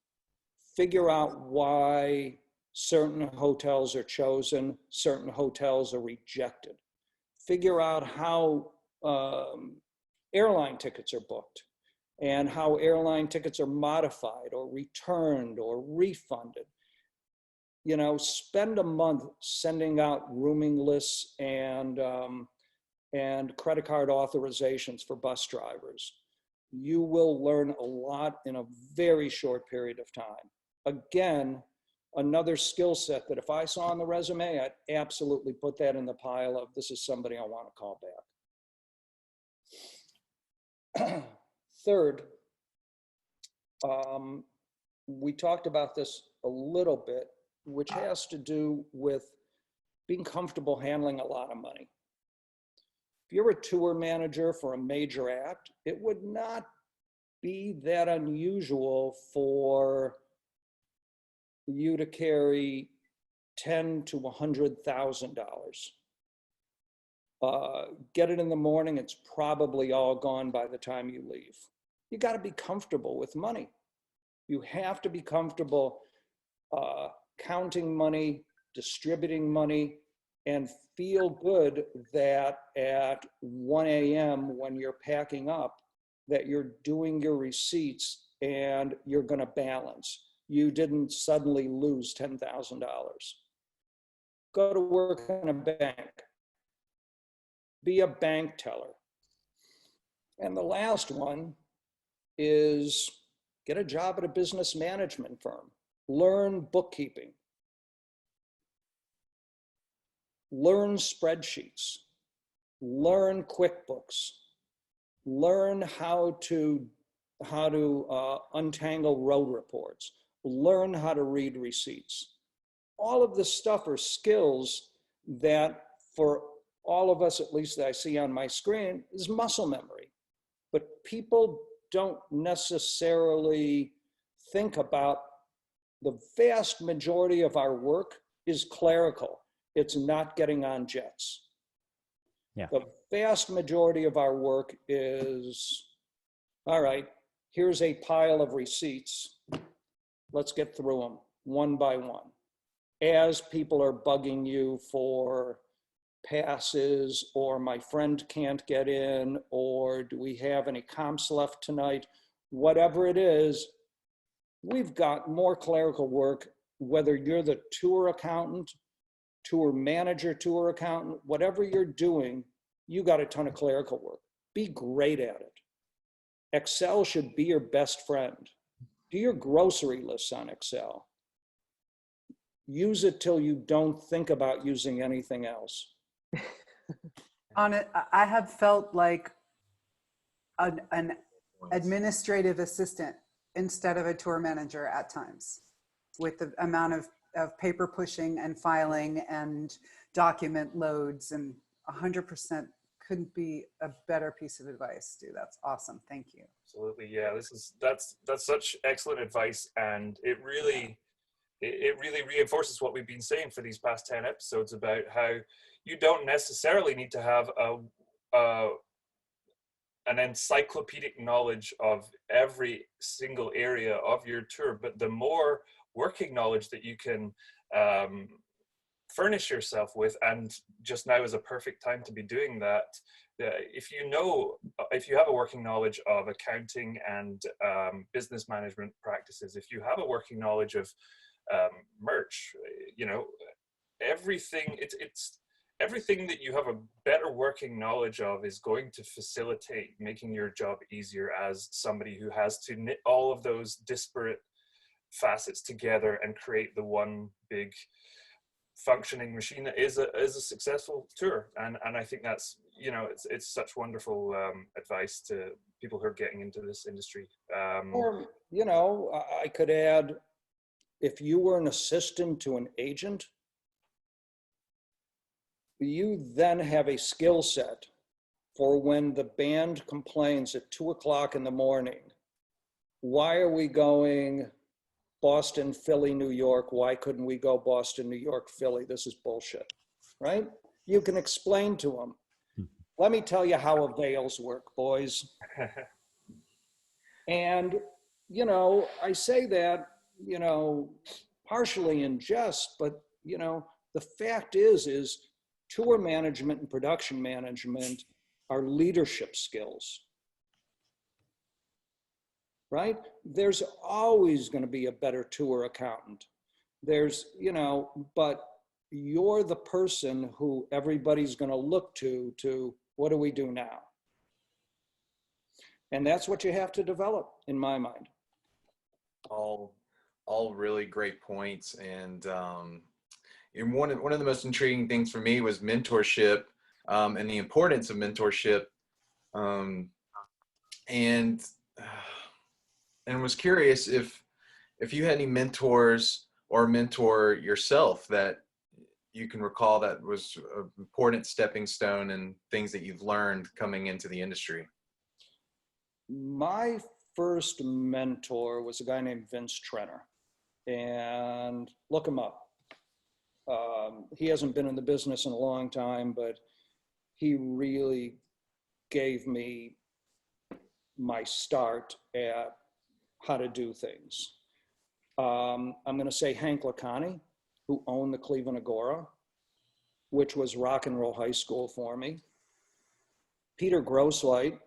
Figure out why certain hotels are chosen, certain hotels are rejected. Figure out how airline tickets are booked and how airline tickets are modified or returned or refunded. You know, spend a month sending out rooming lists and credit card authorizations for bus drivers. You will learn a lot in a very short period of time. Again, another skill set that if I saw on the resume, I'd absolutely put that in the pile of this is somebody I want to call back. Third, we talked about this a little bit, which has to do with being comfortable handling a lot of money. If you're a tour manager for a major act, it would not be that unusual for you to carry $10,000 to $100,000. Get it in the morning, it's probably all gone by the time you leave. You got to be comfortable with money. You have to be comfortable counting money, distributing money, and feel good that at 1 a.m. when you're packing up, that you're doing your receipts and you're going to balance. You didn't suddenly lose $10,000. Go to work in a bank. Be a bank teller. And the last one is get a job at a business management firm. Learn bookkeeping. Learn spreadsheets. Learn QuickBooks. Learn how to untangle road reports. Learn how to read receipts. All of this stuff are skills that for all of us, at least that I see on my screen, is muscle memory. But people don't necessarily think about the vast majority of our work is clerical. It's not getting on jets. Yeah. The vast majority of our work is, all right, here's a pile of receipts. Let's get through them one by one. As people are bugging you for passes, or my friend can't get in, or do we have any comps left tonight? Whatever it is, we've got more clerical work, whether you're the tour accountant, tour manager, tour accountant, whatever you're doing, you got a ton of clerical work. Be great at it. Excel should be your best friend. Do your grocery lists on Excel. Use it till you don't think about using anything else. On it, I have felt like an administrative assistant instead of a tour manager at times, with the amount of paper pushing and filing and document loads, and 100% couldn't be a better piece of advice, Stu. That's awesome. Thank you. Absolutely. Yeah, that's such excellent advice, and it really reinforces what we've been saying for these past 10 episodes about how you don't necessarily need to have an encyclopedic knowledge of every single area of your tour, but the more working knowledge that you can furnish yourself with, and just now is a perfect time to be doing that. If you have a working knowledge of accounting and business management practices, if you have a working knowledge of merch, everything, it's everything that you have a better working knowledge of is going to facilitate making your job easier as somebody who has to knit all of those disparate facets together and create the one big functioning machine that is a successful tour. And I think that's, it's such wonderful advice to people who are getting into this industry. Or, I could add, if you were an assistant to an agent, you then have a skill set for when the band complains at 2 o'clock in the morning, why are we going Boston, Philly, New York? Why couldn't we go Boston, New York, Philly? This is bullshit, right? You can explain to them. let me tell you how avails work, boys. And, you know, I say that, you know, partially in jest, but, you know, the fact is tour management and production management are leadership skills, right? There's always going to be a better tour accountant. There's, you know, but you're the person who everybody's going to look to what do we do now? And that's what you have to develop, in my mind. All really great points. And one of the most intriguing things for me was mentorship, and the importance of mentorship. And was curious if you had any mentors or mentor yourself that you can recall that was an important stepping stone and things that you've learned coming into the industry. My first mentor was a guy named Vince Trenner, and look him up. He hasn't been in the business in a long time, but he really gave me my start at how to do things. I'm going to say Hank Lacani, who owned the Cleveland Agora, which was rock and roll high school for me. Peter Grosslight,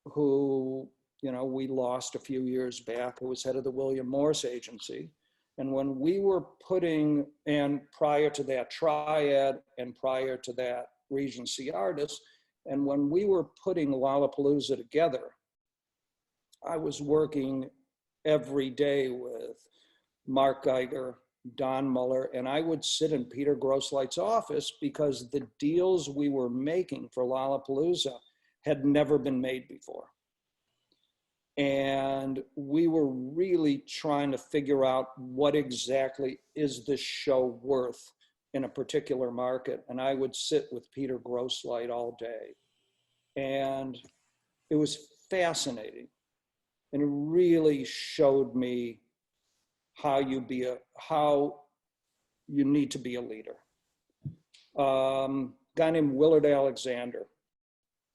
who, you know, we lost a few years back, who was head of the William Morris Agency. And when we were putting, and prior to that Triad, and prior to that Regency Artists, and when we were putting Lallapalooza together, I was working every day with Mark Geiger, Don Muller, and I would sit in Peter Grosslight's office because the deals we were making for Lallapalooza had never been made before. And we were really trying to figure out what exactly is this show worth in a particular market. And I would sit with Peter Grosslight all day. And it was fascinating. And it really showed me how you need to be a leader. Guy named Willard Alexander,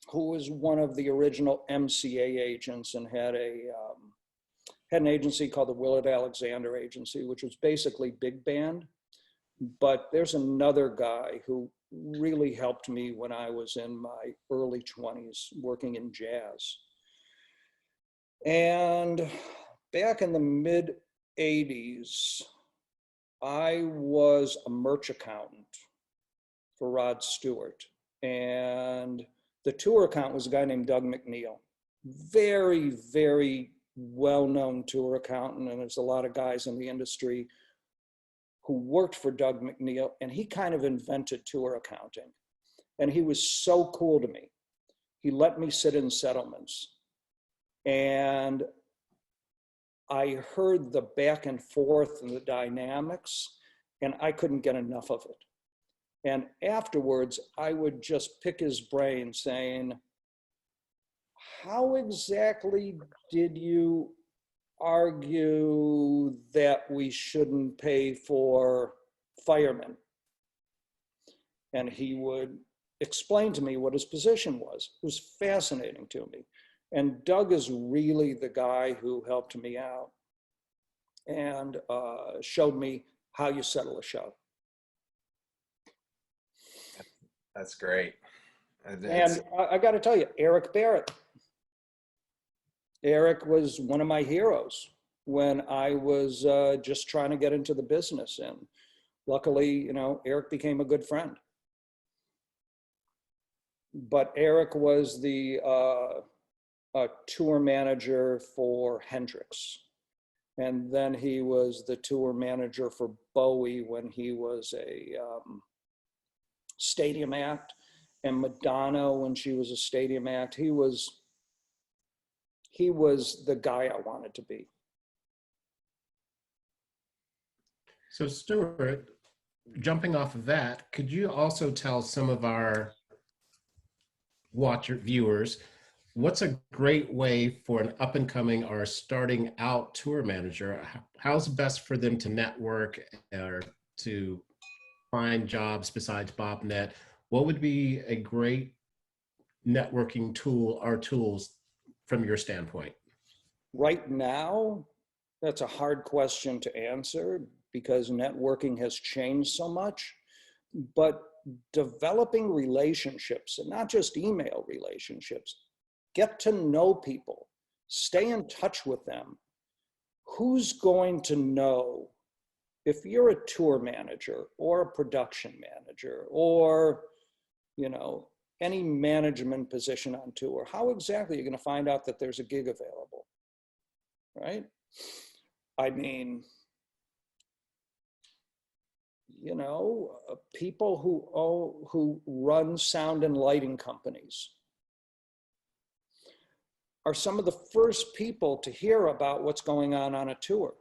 who was one of the original MCA agents and had an agency called the Willard Alexander Agency, which was basically big band. But there's another guy who really helped me when I was in my early 20s working in jazz. And back in the mid 80s, I was a merch accountant for Rod Stewart. And the tour accountant was a guy named Doug McNeil. Very, very well-known tour accountant. And there's a lot of guys in the industry who worked for Doug McNeil, and he kind of invented tour accounting. And he was so cool to me. He let me sit in settlements. And I heard the back and forth and the dynamics, and I couldn't get enough of it. And afterwards, I would just pick his brain saying, how exactly did you argue that we shouldn't pay for firemen? And he would explain to me what his position was. It was fascinating to me. And Doug is really the guy who helped me out and showed me how you settle a show. That's great. And I got to tell you, Eric Barrett. Eric was one of my heroes when I was just trying to get into the business. And luckily, you know, Eric became a good friend. But Eric was the tour manager for Hendrix. And then he was the tour manager for Bowie when he was a stadium act, and Madonna when she was a stadium act. He was the guy I wanted to be. So Stuart, jumping off of that, could you also tell some of our viewers, what's a great way for an up and coming or starting out tour manager? How's best for them to network or to find jobs besides BobNet? What would be a great networking tool or tools from your standpoint? Right now, that's a hard question to answer because networking has changed so much. But developing relationships, and not just email relationships, get to know people, stay in touch with them. Who's going to know if you're a tour manager or a production manager or, you know, any management position on tour? How exactly are you going to find out that there's a gig available, right? I mean, you know, people who run sound and lighting companies are some of the first people to hear about what's going on a tour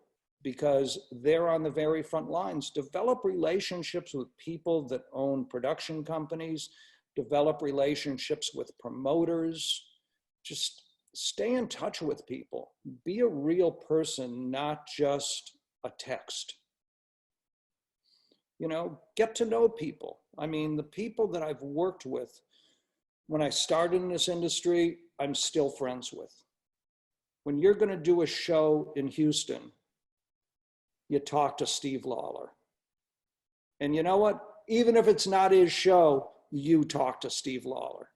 because they're on the very front lines. Develop relationships with people that own production companies, develop relationships with promoters, just stay in touch with people. Be a real person, not just a text. You know, get to know people. I mean, the people that I've worked with when I started in this industry, I'm still friends with. When you're going to do a show in Houston, you talk to Steve Lawler. And you know what? Even if it's not his show, you talk to Steve Lawler.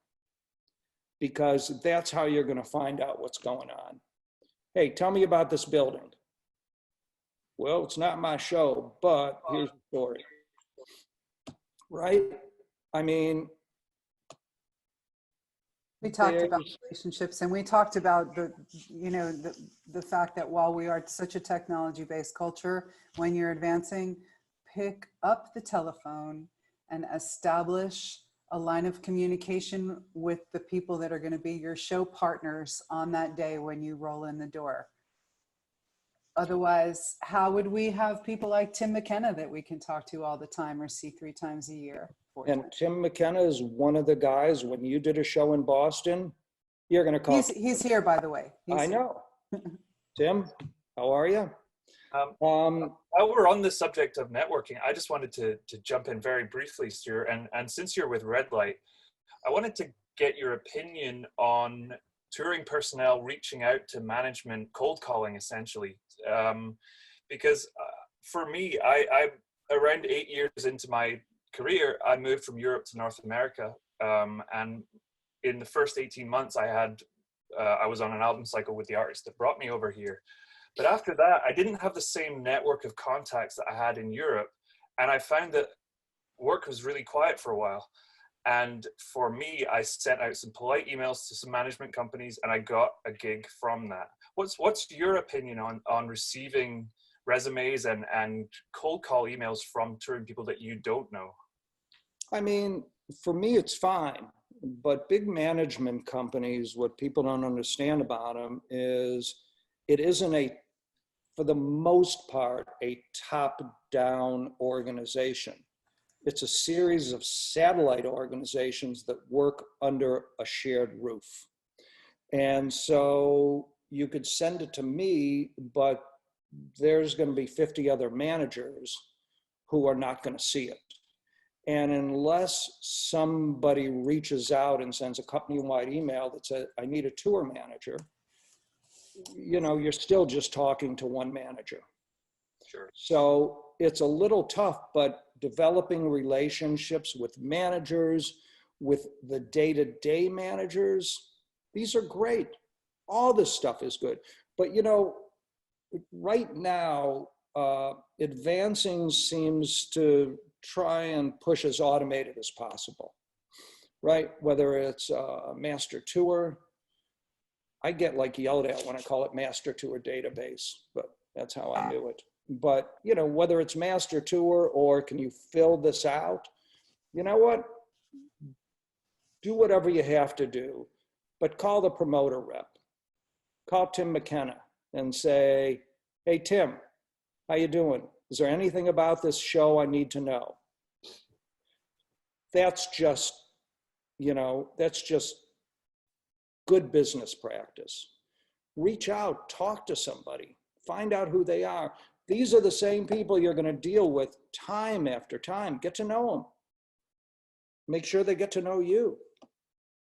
Because that's how you're going to find out what's going on. Hey, tell me about this building. Well, it's not my show, but here's the story. Right? I mean, we talked about relationships, and we talked about the fact that while we are such a technology-based culture, when you're advancing, pick up the telephone and establish a line of communication with the people that are going to be your show partners on that day when you roll in the door. Otherwise, how would we have people like Tim McKenna that we can talk to all the time or see 3 times a year? And Tim McKenna is one of the guys, when you did a show in Boston, you're going to call. He's here, by the way. I know. Tim, how are you? While we're on the subject of networking, I just wanted to jump in very briefly, Stuart. And since you're with Red Light, I wanted to get your opinion on touring personnel reaching out to management, cold calling, essentially. Because for me, I around 8 years into my career, I moved from Europe to North America. And in the first 18 months, I was on an album cycle with the artist that brought me over here. But after that, I didn't have the same network of contacts that I had in Europe. And I found that work was really quiet for a while. And for me, I sent out some polite emails to some management companies and I got a gig from that. What's your opinion on receiving resumes and cold call emails from touring people that you don't know? I mean, for me, it's fine. But big management companies, what people don't understand about them is it isn't for the most part, a top-down organization. It's a series of satellite organizations that work under a shared roof. And so you could send it to me, but there's going to be 50 other managers who are not going to see it. And unless somebody reaches out and sends a company-wide email that says, I need a tour manager, you know, you're still just talking to one manager. Sure. So it's a little tough, but developing relationships with managers, with the day-to-day managers, these are great. All this stuff is good. But, you know, right now, advancing seems to try and push as automated as possible, right? Whether it's a master tour, I get like yelled at when I call it master tour database, but that's how I knew it. But, you know, whether it's master tour or can you fill this out, you know what? Do whatever you have to do, but call the promoter rep. Call Tim McKenna and say, hey, Tim, how you doing? Is there anything about this show I need to know? That's just, you know, that's just good business practice. Reach out, talk to somebody, find out who they are. These are the same people you're going to deal with time after time. Get to know them. Make sure they get to know you.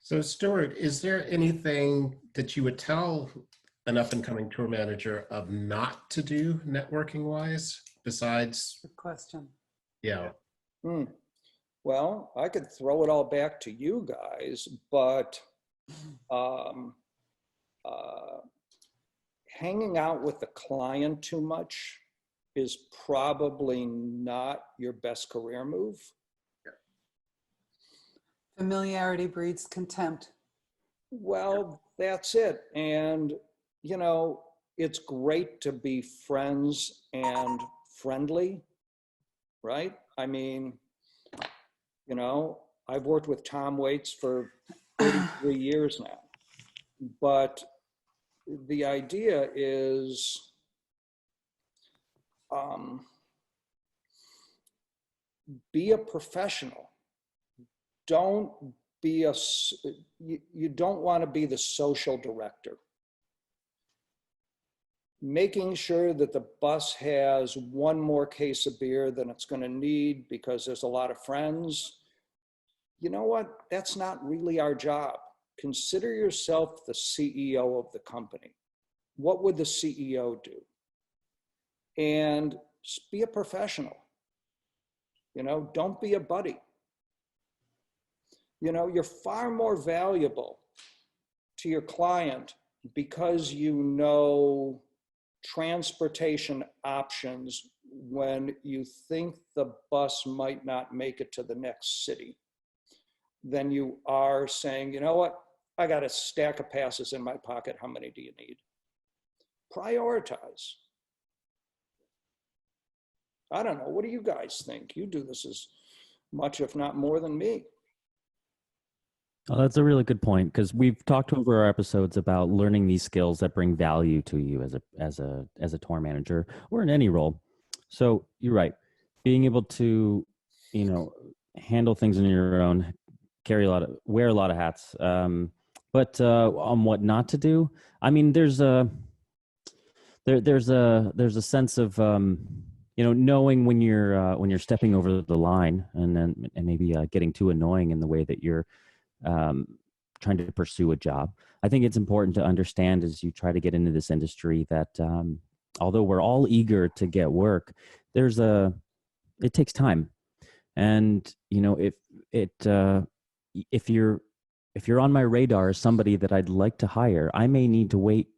So Stuart, is there anything that you would tell an up and coming tour manager of not to do networking wise besides, Good question. yeah. Well, I could throw it all back to you guys, but hanging out with the client too much is probably not your best career move. Familiarity breeds contempt. Well, that's it. And, you know, it's great to be friends and friendly, right? I mean, you know, I've worked with Tom Waits for 33 years now, but the idea is be a professional. Don't be you don't want to be the social director. Making sure that the bus has one more case of beer than it's going to need because there's a lot of friends. You know what? That's not really our job. Consider yourself the CEO of the company. What would the CEO do? And just be a professional. You know, don't be a buddy. You know, you're far more valuable to your client because you know transportation options when you think the bus might not make it to the next city than you are saying, you know what, I got a stack of passes in my pocket. How many do you need? Prioritize. I don't know. What do you guys think? You do this as much, if not more than me. Oh, that's a really good point, because we've talked over our episodes about learning these skills that bring value to you as a tour manager or in any role. So you're right, being able to, you know, handle things on your own, wear a lot of hats. But on what not to do, I mean, there's a sense of you know, knowing when you're stepping over the line and maybe getting too annoying in the way that you're trying to pursue a job. I think it's important to understand as you try to get into this industry that although we're all eager to get work, it takes time. And, you know, if you're on my radar as somebody that I'd like to hire, I may need to wait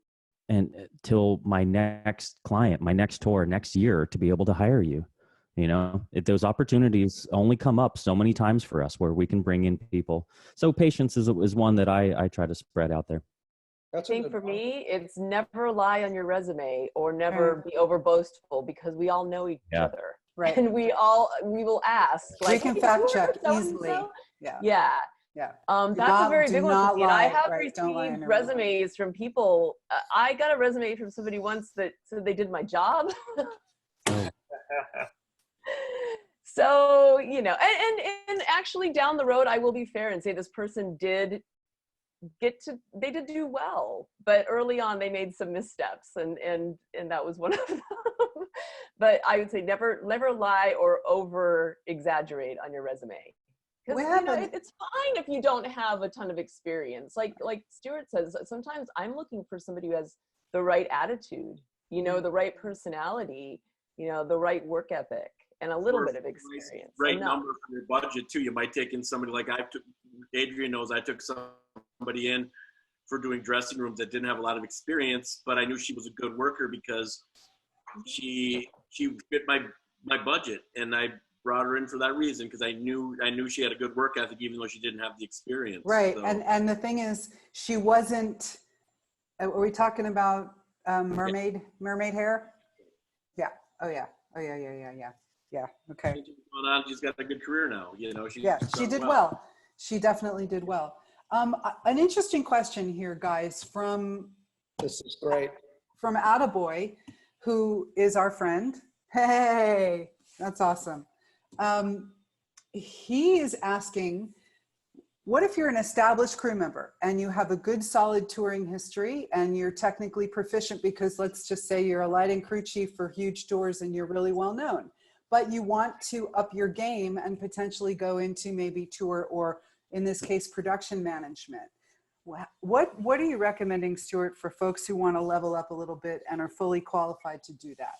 until my next client, my next tour, next year to be able to hire you. You know, those opportunities only come up so many times for us where we can bring in people. So patience is one that I try to spread out there. I think for me, it's never lie on your resume or never be over boastful, because we all know each other. Right. And we will ask. Like, we can fact check easily. Yeah. Yeah. That's a very big one for me. And I have received resumes from people. I got a resume from somebody once that said they did my job. So, you know, and actually down the road, I will be fair and say this person did do well, but early on they made some missteps, and that was one of them. But I would say never lie or over exaggerate on your resume. Because you know, it's fine if you don't have a ton of experience. Like Stuart says, sometimes I'm looking for somebody who has the right attitude, you know, the right personality, you know, the right work ethic, and a little bit of experience. Right number for your budget too. You might take in somebody like Adriane knows I took somebody in for doing dressing rooms that didn't have a lot of experience, but I knew she was a good worker because she fit my budget, and I brought her in for that reason, because I knew she had a good work ethic even though she didn't have the experience. Right. So. And the thing is, she wasn't, are we talking about mermaid hair? Yeah. Oh yeah. Yeah. Okay. She's got a good career now. You know, she did well. She definitely did well. An interesting question here, guys, this is great. From Attaboy, who is our friend. Hey, that's awesome. He is asking, what if you're an established crew member and you have a good solid touring history and you're technically proficient because let's just say you're a lighting crew chief for huge tours and you're really well known, but you want to up your game and potentially go into maybe tour or in this case, production management. What are you recommending, Stuart, for folks who want to level up a little bit and are fully qualified to do that?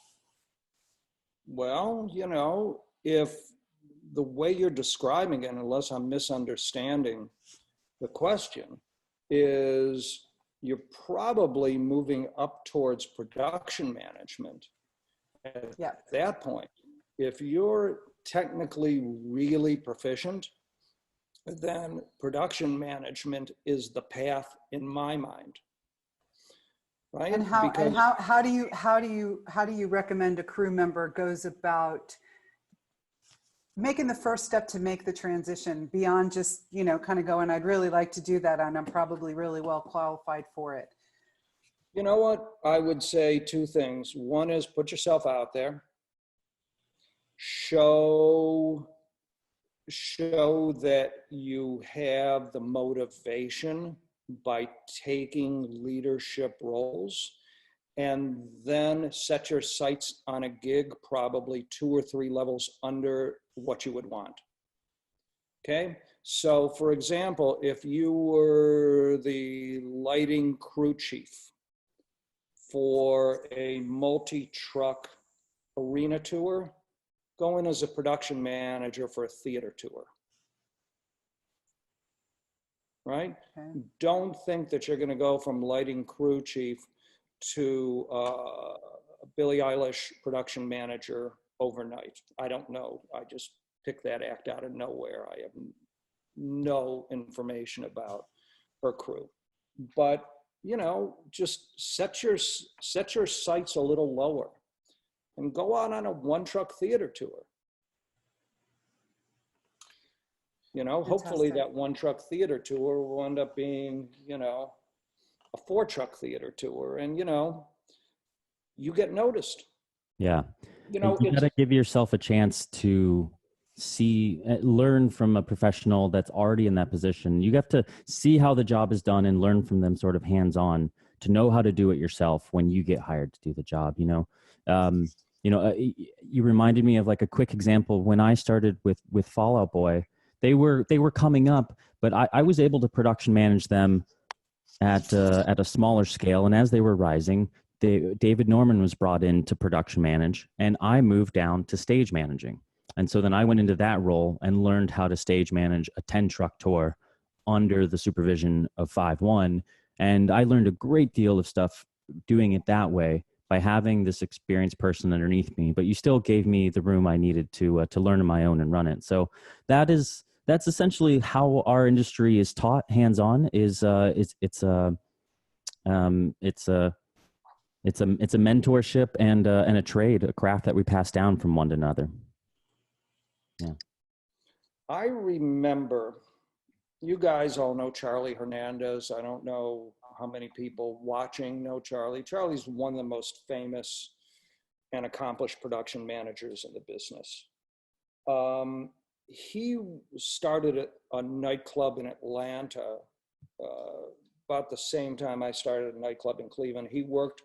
Well, you know, if the way you're describing it, unless I'm misunderstanding the question, is you're probably moving up towards production management. At that point, if you're technically really proficient, then production management is the path in my mind. Right? And how do you recommend a crew member goes about making the first step to make the transition beyond just, you know, kind of going, I'd really like to do that and I'm probably really well qualified for it? You know what? I would say two things. One is put yourself out there. Show that you have the motivation by taking leadership roles, and then set your sights on a gig probably 2 or 3 levels under what you would want. Okay, so for example, if you were the lighting crew chief for a multi-truck arena tour, go in as a production manager for a theater tour. Right? Okay. Don't think that you're going to go from lighting crew chief to Billie Eilish production manager overnight. I don't know. I just picked that act out of nowhere. I have no information about her crew. But, you know, just set your sights a little lower and go out on a 1-truck theater tour. You know, Fantastic. Hopefully that 1-truck theater tour will end up being, you know, a 4-truck theater tour, and, you know, you get noticed. Yeah. You know, you got to give yourself a chance to learn from a professional that's already in that position. You have to see how the job is done and learn from them sort of hands-on to know how to do it yourself when you get hired to do the job, you know. You reminded me of like a quick example. When I started with Fall Out Boy, they were coming up, but I was able to production manage them at a smaller scale. And as they were rising, David Norman was brought in to production manage, and I moved down to stage managing. And so then I went into that role and learned how to stage manage a 10-truck tour under the supervision of 5-1. And I learned a great deal of stuff doing it that way by having this experienced person underneath me. But you still gave me the room I needed to learn on my own and run it. So that's essentially how our industry is taught hands-on. It's a mentorship and a trade, a craft that we pass down from one to another. Yeah. I remember, you guys all know Charlie Hernandez. I don't know how many people watching know Charlie. Charlie's one of the most famous and accomplished production managers in the business. He started a nightclub in Atlanta about the same time I started a nightclub in Cleveland. He worked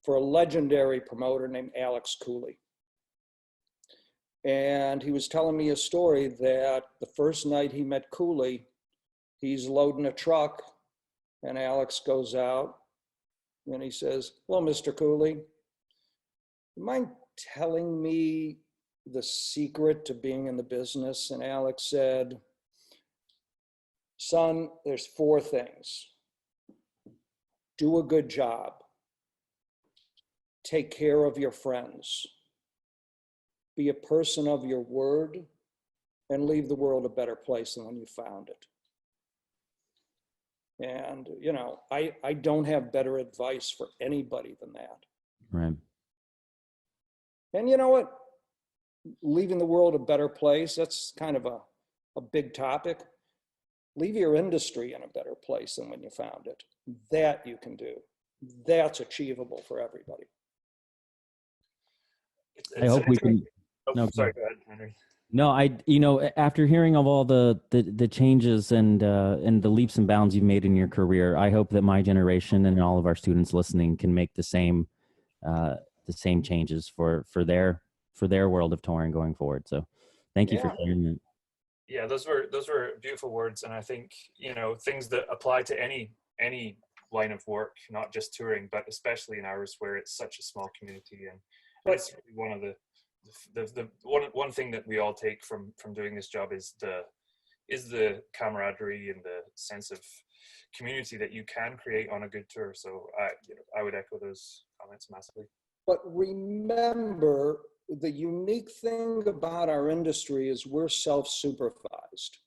for a legendary promoter named Alex Cooley. And he was telling me a story that the first night he met Cooley, he's loading a truck, and Alex goes out and he says, "Well, Mr. Cooley, you mind telling me the secret to being in the business?" And Alex said, "Son, there's 4 things. Do a good job. Take care of your friends. Be a person of your word, and leave the world a better place than when you found it." And, you know, I don't have better advice for anybody than that. Right. And you know what? Leaving the world a better place, that's kind of a big topic. Leave your industry in a better place than when you found it. That you can do. That's achievable for everybody. I hope we can. Oh, sorry, go ahead, Henry. No, after hearing of all the changes and the leaps and bounds you've made in your career, I hope that my generation and all of our students listening can make the same changes for their world of touring going forward. So, thank you for sharing that. Yeah, those were beautiful words, and I think, you know, things that apply to any line of work, not just touring, but especially in ours where it's such a small community, and it's one of the one thing that we all take from doing this job is the camaraderie and the sense of community that you can create on a good tour. So I would echo those comments massively. But remember, the unique thing about our industry is we're self-supervised.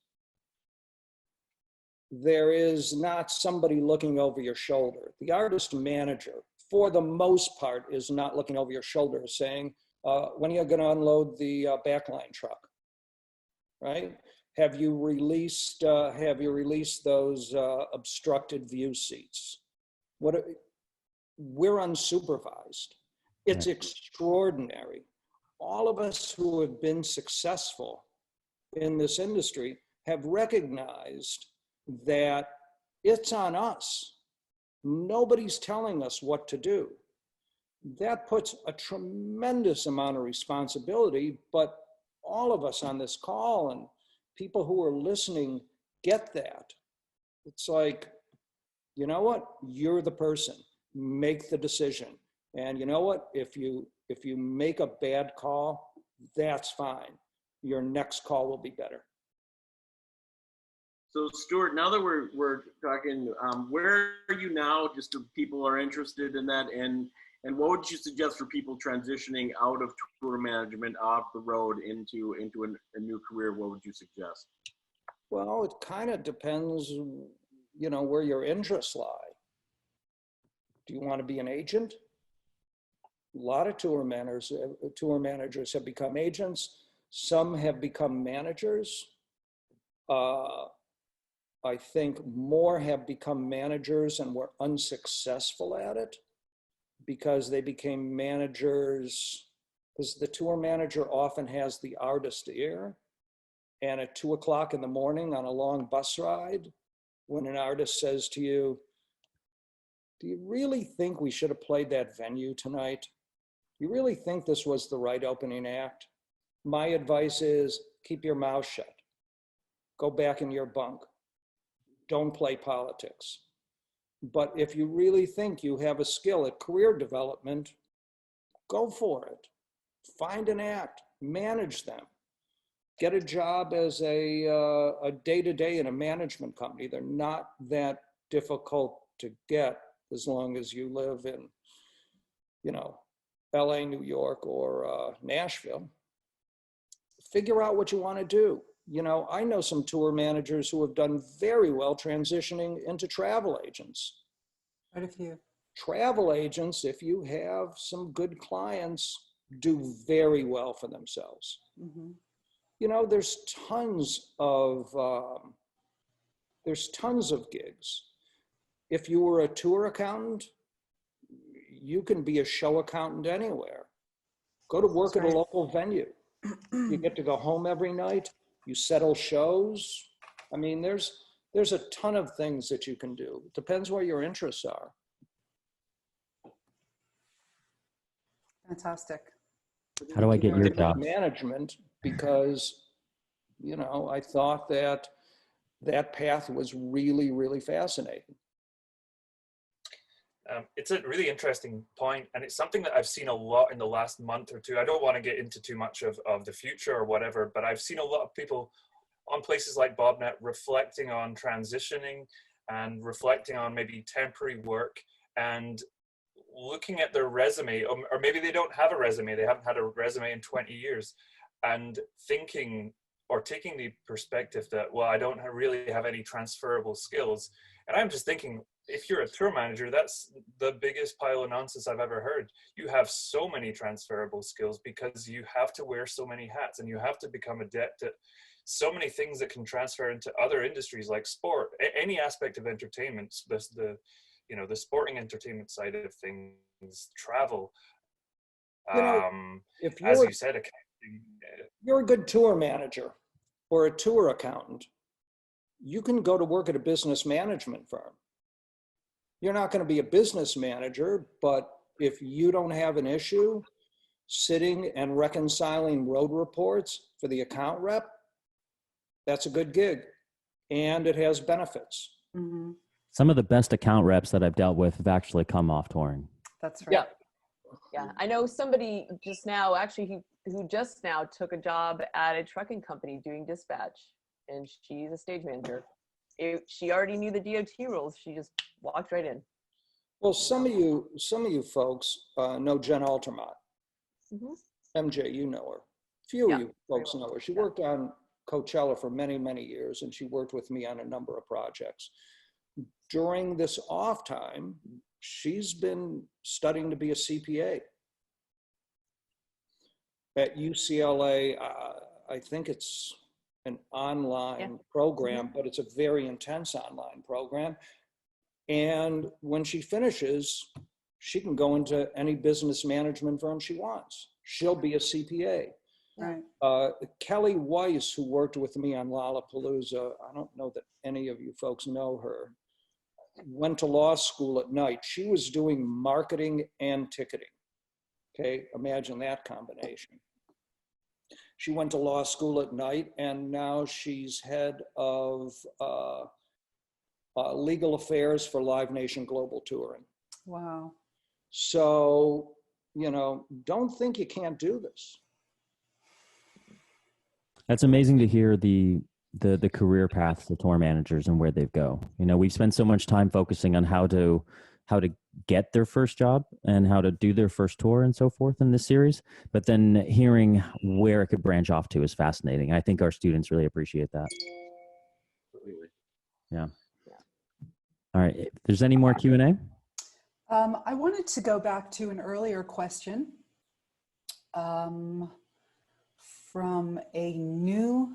There is not somebody looking over your shoulder. The artist manager, for the most part, is not looking over your shoulder saying, when are you going to unload the backline truck, right? Have you released those obstructed view seats? We're unsupervised. It's extraordinary. All of us who have been successful in this industry have recognized that it's on us. Nobody's telling us what to do. That puts a tremendous amount of responsibility, but all of us on this call and people who are listening get that. It's like, you know what? You're the person. Make the decision. And you know what? If you make a bad call, that's fine. Your next call will be better. So Stuart, now that we're talking, where are you now? Just if people are interested in that, and what would you suggest for people transitioning out of tour management, off the road into a new career? What would you suggest? Well, it kind of depends, you know, where your interests lie. Do you want to be an agent? A lot of tour managers have become agents. Some have become managers. I think more have become managers and were unsuccessful at it because they became managers, because the tour manager often has the artist ear. And at 2 o'clock in the morning on a long bus ride, when an artist says to you, do you really think we should have played that venue tonight? You really think this was the right opening act? My advice is keep your mouth shut. Go back in your bunk. Don't play politics. But if you really think you have a skill at career development, go for it. Find an act, manage them. Get a job as a day-to-day in a management company. They're not that difficult to get as long as you live in, you know, LA, New York, or Nashville. Figure out what you want to do. You know, I know some tour managers who have done very well transitioning into travel agents. Quite a few. Travel agents, if you have some good clients, do very well for themselves. Mm-hmm. You know, there's tons of gigs. If you were a tour accountant, you can be a show accountant anywhere. Go to work at a local venue. You get to go home every night. You settle shows. I mean, there's a ton of things that you can do. It depends what your interests are. Fantastic. How do I get your job? Management, because, you know, I thought that path was really, really fascinating. It's a really interesting point, and it's something that I've seen a lot in the last month or two. I don't want to get into too much of the future or whatever, but I've seen a lot of people on places like BobNet reflecting on transitioning and reflecting on maybe temporary work and looking at their resume, or maybe they don't have a resume, they haven't had a resume in 20 years, and thinking or taking the perspective that, well, I don't really have any transferable skills. And I'm just thinking, if you're a tour manager, that's the biggest pile of nonsense I've ever heard. You have so many transferable skills because you have to wear so many hats and you have to become adept at so many things that can transfer into other industries like sport, any aspect of entertainment, the sporting entertainment side of things, travel. You know, if as you said, accounting. You're a good tour manager or a tour accountant, you can go to work at a business management firm. You're not going to be a business manager, but if you don't have an issue sitting and reconciling road reports for the account rep, that's a good gig, and it has benefits. Mm-hmm. Some of the best account reps that I've dealt with have actually come off touring. That's right. Yeah. Yeah. I know somebody just now, actually, who just now took a job at a trucking company doing dispatch, and she's a stage manager. She already knew the DOT rules. She just walked right in. Well, some of you folks know Jen Altermont. Mhm. MJ, you know her. Few Yeah, of you folks very well. know her. She Yeah. worked on Coachella for many, many years, and she worked with me on a number of projects. During this off time, she's been studying to be a CPA. At UCLA, I think it's an online program, but it's a very intense online program. And when she finishes, she can go into any business management firm she wants. She'll be a CPA. Right. Kelly Weiss, who worked with me on Lallapalooza, I don't know that any of you folks know her, went to law school at night. She was doing marketing and ticketing. Okay, imagine that combination. She went to law school at night, and now she's head of legal affairs for Live Nation Global Touring. Wow. So, you know, don't think you can't do this. That's amazing to hear the career paths of tour managers and where they go. You know, we've spent so much time focusing on how to get their first job and how to do their first tour and so forth in this series, but then hearing where it could branch off to is fascinating. I think our students really appreciate that. Yeah. All right. If there's any more Q&A? I wanted to go back to an earlier question from a new,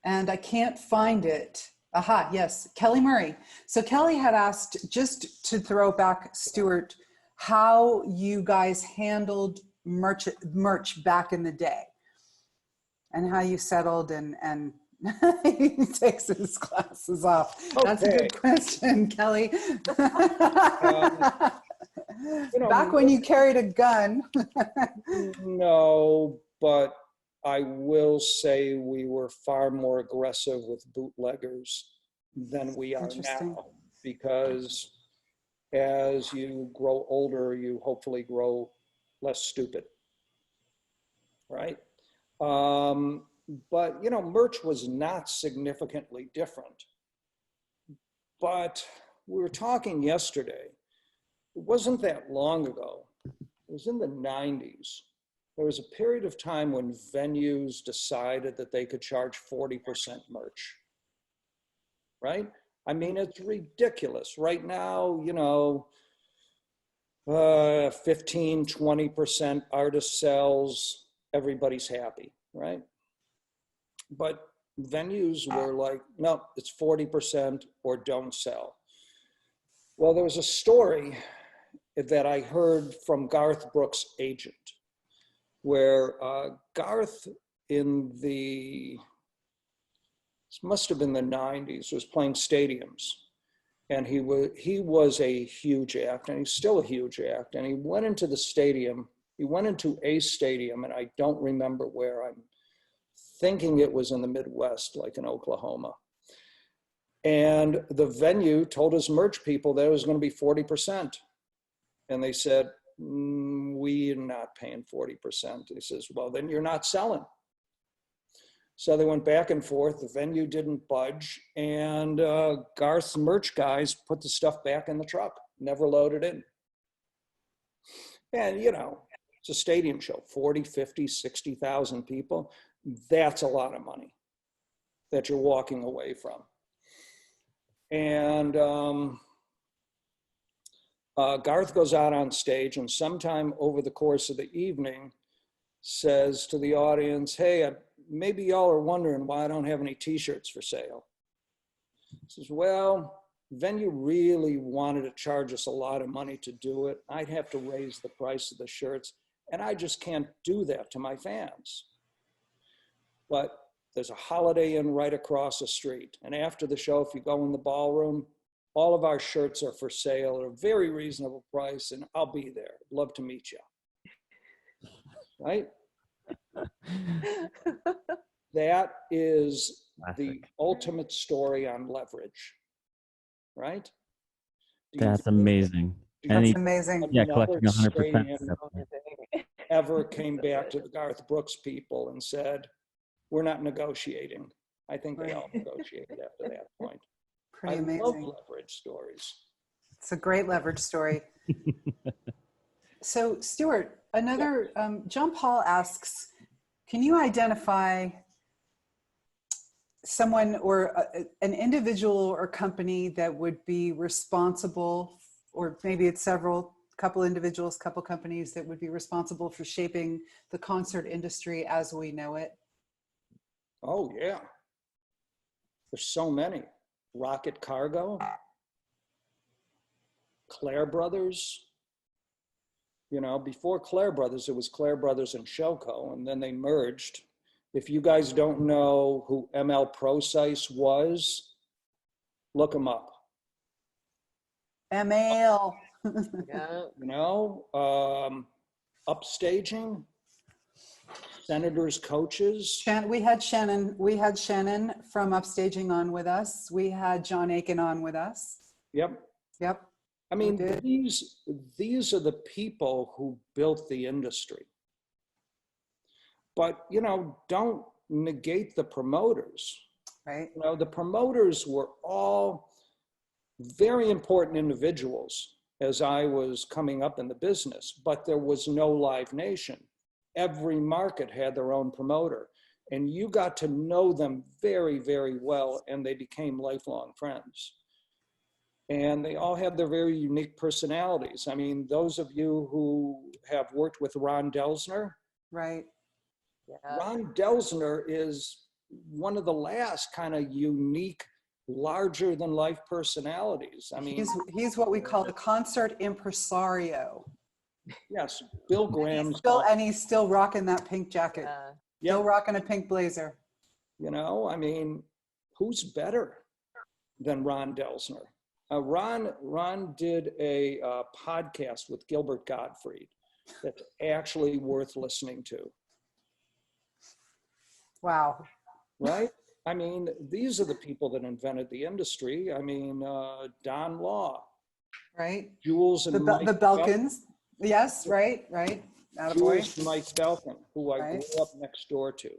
and I can't find it. Aha, yes, Kelly Murray. So Kelly had asked, just to throw back, Stuart, how you guys handled merch back in the day and how you settled and he takes his glasses off. Okay. That's a good question, Kelly. Back when you carried a gun. No, but I will say we were far more aggressive with bootleggers than we are now, because as you grow older, you hopefully grow less stupid, right? But, you know, merch was not significantly different. But we were talking yesterday, it wasn't that long ago, it was in the 90s. There was a period of time when venues decided that they could charge 40% merch, right? I mean, it's ridiculous. Right now, you know, 15, 20% artist sells, everybody's happy, right? But venues were like, no, it's 40% or don't sell. Well, there was a story that I heard from Garth Brooks' agent, where Garth in this must have been the 90s, was playing stadiums. And he was a huge act, and he's still a huge act. And he went into the stadium, he went into a stadium, and I don't remember where. I'm thinking it was in the Midwest, like in Oklahoma. And the venue told his merch people that it was going to be 40%. And they said, we're not paying 40%. He says, well, then you're not selling. So they went back and forth. The venue didn't budge. And Garth's merch guys put the stuff back in the truck, never loaded in. And, you know, it's a stadium show, 40, 50, 60,000 people. That's a lot of money that you're walking away from. And Garth goes out on stage, and sometime over the course of the evening says to the audience, hey, maybe y'all are wondering why I don't have any t-shirts for sale. He says, well, venue really wanted to charge us a lot of money to do it. I'd have to raise the price of the shirts, and I just can't do that to my fans. But there's a Holiday Inn right across the street. And after the show, if you go in the ballroom, all of our shirts are for sale at a very reasonable price, and I'll be there. Love to meet you. Right? That is the Classic. ultimate story on leverage, right? Do you That's think amazing. That's amazing. Yeah, another collecting 100%. stadium ever came back to the Garth Brooks people and said, we're not negotiating? I think they all negotiated after that point. Pretty I love amazing. leverage stories. It's a great leverage story. So, Stuart, another, John Paul asks, can you identify someone or an individual or company that would be responsible, or maybe it's couple individuals, couple companies that would be responsible for shaping the concert industry as we know it? Oh, yeah. There's so many. Rocket Cargo, Clare Brothers. You know, before Clare Brothers, it was Clare Brothers and Showco, and then they merged. If you guys don't know who ML Procise was, look him up. ML. Yeah. You know, upstaging, Senators' coaches. We had Shannon from Upstaging on with us. We had John Aiken on with us. Yep. Yep. I mean, did. these are the people who built the industry. But, you know, don't negate the promoters. Right. You know, the promoters were all very important individuals as I was coming up in the business, but there was no Live Nation. Every market had their own promoter, and you got to know them very, very well, and they became lifelong friends. And they all have their very unique personalities. I mean, those of you who have worked with Ron Delsner, Right. Yeah. Ron Delsner is one of the last kind of unique, larger than life personalities. I mean, He's what we call the concert impresario. yes, Bill Graham's. And he's still rocking that pink jacket. Still rocking a pink blazer. You know, I mean, who's better than Ron Delsner? Ron did a podcast with Gilbert Gottfried that's actually worth listening to. Wow. Right? I mean, these are the people that invented the industry. I mean, Don Law. Right. Jules and the Mike Belkins. Yes, right. Attaboy. Jules and Mike Belkin, who I Right. grew up next door to.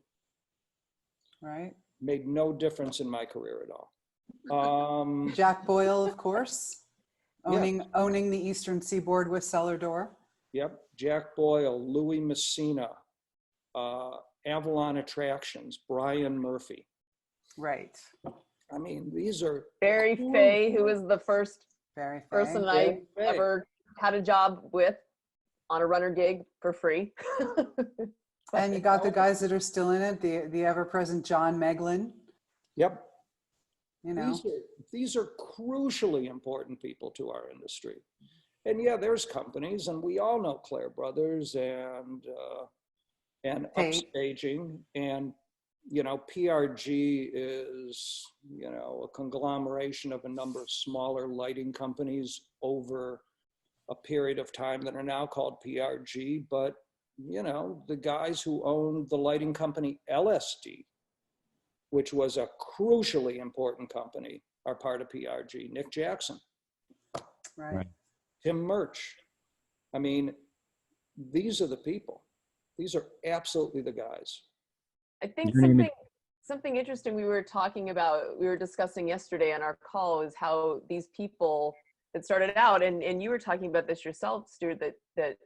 Right. Made no difference in my career at all. Jack Boyle, of course, Yeah. owning the Eastern Seaboard with Cellar Door. Yep, Jack Boyle, Louis Messina, Avalon Attractions, Brian Murphy. Right. I mean, these are Barry Fay, who was the first Very fair. person I ever had a job with on a runner gig for free. And you got the guys that are still in it, the ever-present John Meglin. Yep. You know. These are crucially important people to our industry. And yeah, there's companies, and we all know Clare Brothers and Upstaging, and you know, PRG is, you know, a conglomeration of a number of smaller lighting companies over a period of time that are now called PRG. But you know, the guys who owned the lighting company LSD, which was a crucially important company, are part of PRG. Nick Jackson. Right. Tim Murch. I mean, these are the people. These are absolutely the guys. I think Your name something interesting we were discussing yesterday on our call is how these people that started out, and you were talking about this yourself, Stuart, that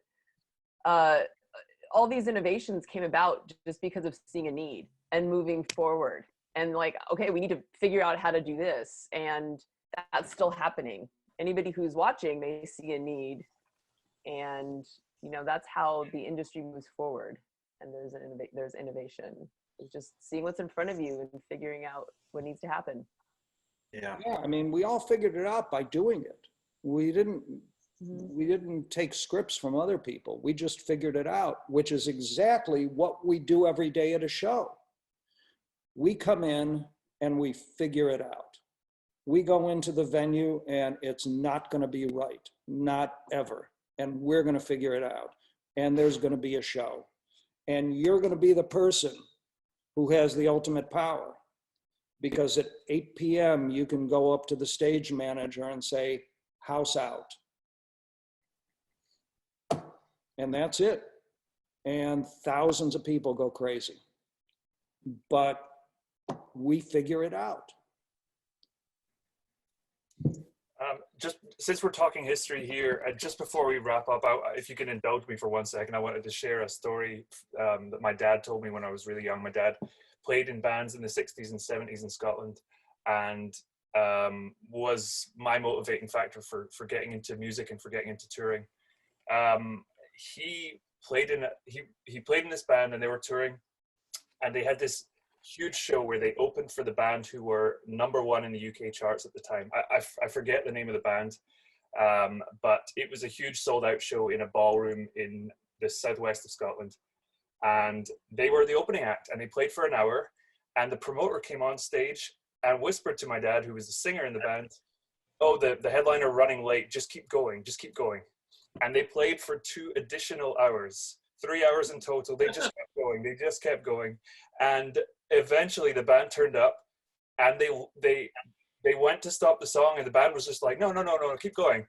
all these innovations came about just because of seeing a need and moving forward. And like, okay, we need to figure out how to do this. And that's still happening. Anybody who's watching may see a need. And, you know, that's how the industry moves forward. And there's innovation. It's just seeing what's in front of you and figuring out what needs to happen. Yeah. Yeah, I mean, we all figured it out by doing it. We didn't take scripts from other people. We just figured it out, which is exactly what we do every day at a show. We come in and we figure it out. We go into the venue and it's not going to be right, not ever. And we're going to figure it out. And there's going to be a show. And you're going to be the person who has the ultimate power. Because at 8 p.m., you can go up to the stage manager and say, house out. And that's it. And thousands of people go crazy. But we figure it out. Just since we're talking history here, just before we wrap up, if you can indulge me for 1 second, I wanted to share a story that my dad told me when I was really young. My dad played in bands in the 60s and 70s in Scotland, and was my motivating factor for getting into music and for getting into touring. He played in this band, and they were touring, and they had this huge show where they opened for the band who were #1 in the UK charts at the time. I forget the name of the band, but it was a huge sold out show in a ballroom in the southwest of Scotland. And they were the opening act, and they played for an hour, and the promoter came on stage and whispered to my dad, who was the singer in the band, "Oh, the headliner running late, just keep going, just keep going." And they played for 2 additional hours, 3 hours in total. They just kept going, they just kept going. And eventually the band turned up, and they went to stop the song, and the band was just like, no, keep going.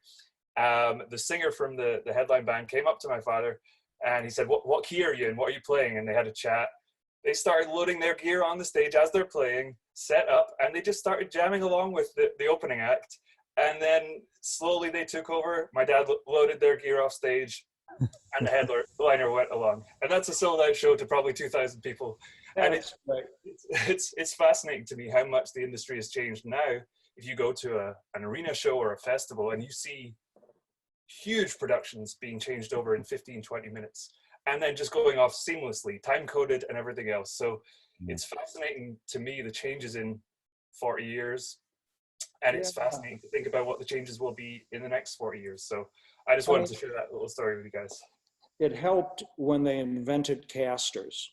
The singer from the headline band came up to my father, and he said, what key are you in? What are you playing? And they had a chat. They started loading their gear on the stage as they're playing, set up, and they just started jamming along with the opening act. And then slowly they took over. My dad loaded their gear off stage, and the headliner went along. And that's a sold out show to probably 2,000 people. And it's fascinating to me how much the industry has changed now. If you go to an arena show or a festival, and you see huge productions being changed over in 15, 20 minutes, and then just going off seamlessly, time coded and everything else. So it's fascinating to me, the changes in 40 years. And it's fascinating to think about what the changes will be in the next 40 years. So I just wanted to share that little story with you guys. It helped when they invented casters,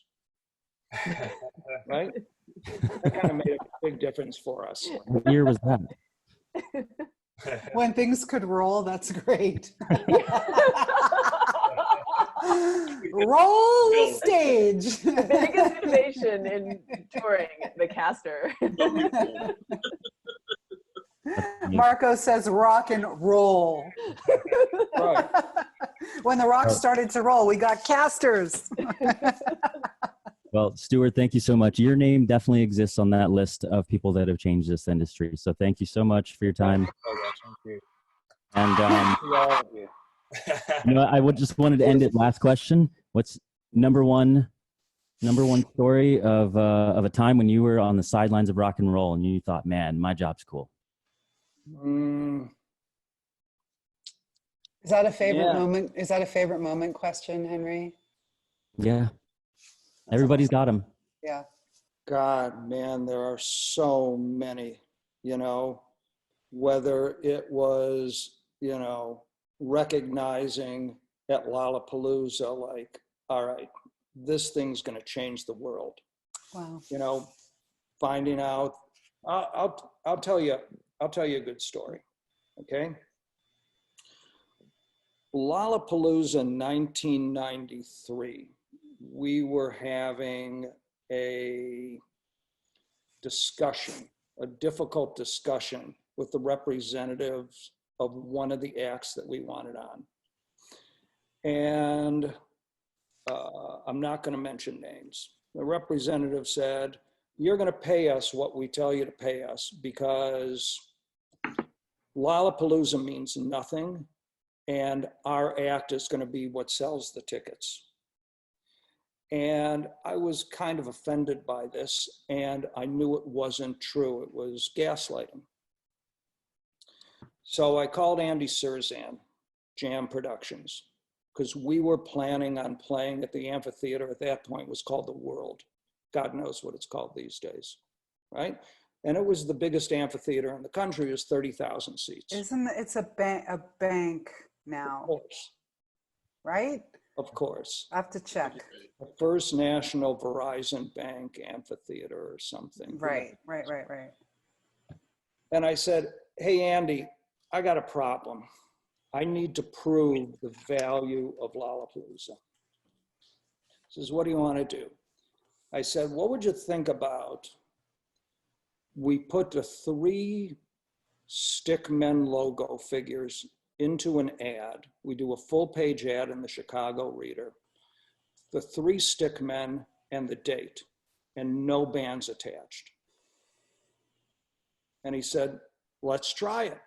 right? That kind of made a big difference for us. What year was that? When things could roll, that's great. Roll stage. The biggest innovation in touring, the caster. Marco says rock and roll. Right. When the rock started to roll, we got casters. Well, Stuart, thank you so much. Your name definitely exists on that list of people that have changed this industry. So thank you so much for your time. Thank you. And I just wanted to end it. Last question. What's number one story of a time when you were on the sidelines of rock and roll and you thought, man, my job's cool? Is that a favorite moment? Is that a favorite moment question, Henry? Yeah. Everybody's got them. Yeah. God, man, there are so many, whether it was, recognizing at Lallapalooza, like, all right, this thing's going to change the world. Wow. Finding out, I'll tell you a good story. Okay. Lallapalooza 1993, we were having a difficult discussion with the representatives of one of the acts that we wanted on. And I'm not going to mention names. The representative said, "You're going to pay us what we tell you to pay us, because Lallapalooza means nothing, and our act is going to be what sells the tickets." And I was kind of offended by this, and I knew it wasn't true. It was gaslighting. So I called Andy Surzan, Jam Productions, because we were planning on playing at the amphitheater. At that point, it was called the World. God knows what it's called these days, right? And it was the biggest amphitheater in the country. It was 30,000 seats. It's a bank now? Of course. Right? Of course. I have to check. The First National Verizon Bank Amphitheater or something. Right. And I said, "Hey, Andy, I got a problem. I need to prove the value of Lallapalooza." He says, "What do you want to do?" I said, what would you think about, we put the 3 Stickmen logo figures into an ad. We do a full page ad in the Chicago Reader. The 3 Stickmen and the date, and no bands attached. And he said, let's try it.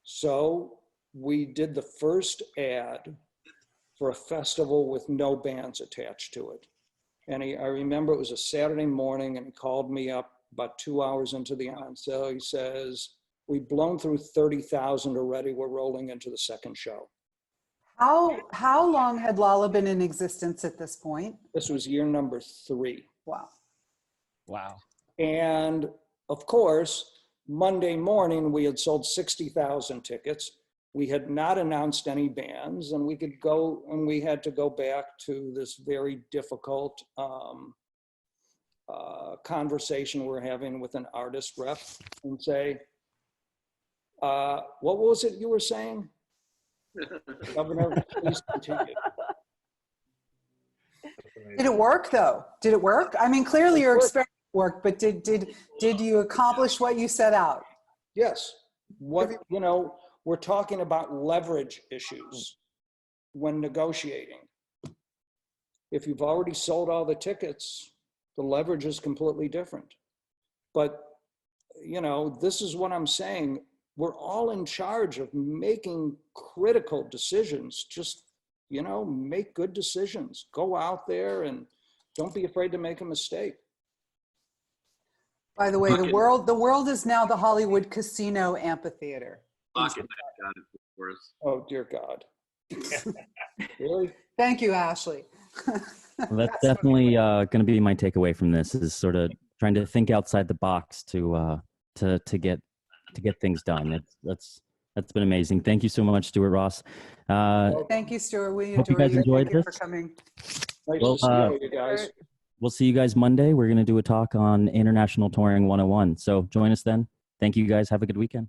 So we did the first ad for a festival with no bands attached to it. And I remember it was a Saturday morning, and he called me up about 2 hours into the on sale. He says, we've blown through 30,000 already. We're rolling into the second show. How long had Lala been in existence at this point? This was year number 3. Wow. Wow. And of course, Monday morning, we had sold 60,000 tickets. We had not announced any bands, and we had to go back to this very difficult conversation we're having with an artist rep and say, what was it you were saying? Governor, please continue. Did it work though? Did it work? I mean, clearly your experiment worked, but did you accomplish what you set out? Yes. We're talking about leverage issues when negotiating. If you've already sold all the tickets, the leverage is completely different. But, this is what I'm saying. We're all in charge of making critical decisions. Just, make good decisions. Go out there and don't be afraid to make a mistake. By the way, the world is now the Hollywood Casino Amphitheater. Got it for us. Oh, dear God. Really? Thank you, Ashley. Well, that's definitely going to be my takeaway from this, is sort of trying to think outside the box to get things done. That's been amazing. Thank you so much, Stuart Ross. Thank you, Stuart. We hope you guys enjoyed Thank you this. for coming. Nice Well, to see you guys. We'll see you guys Monday. We're going to do a talk on International Touring 101. So join us then. Thank you guys. Have a good weekend.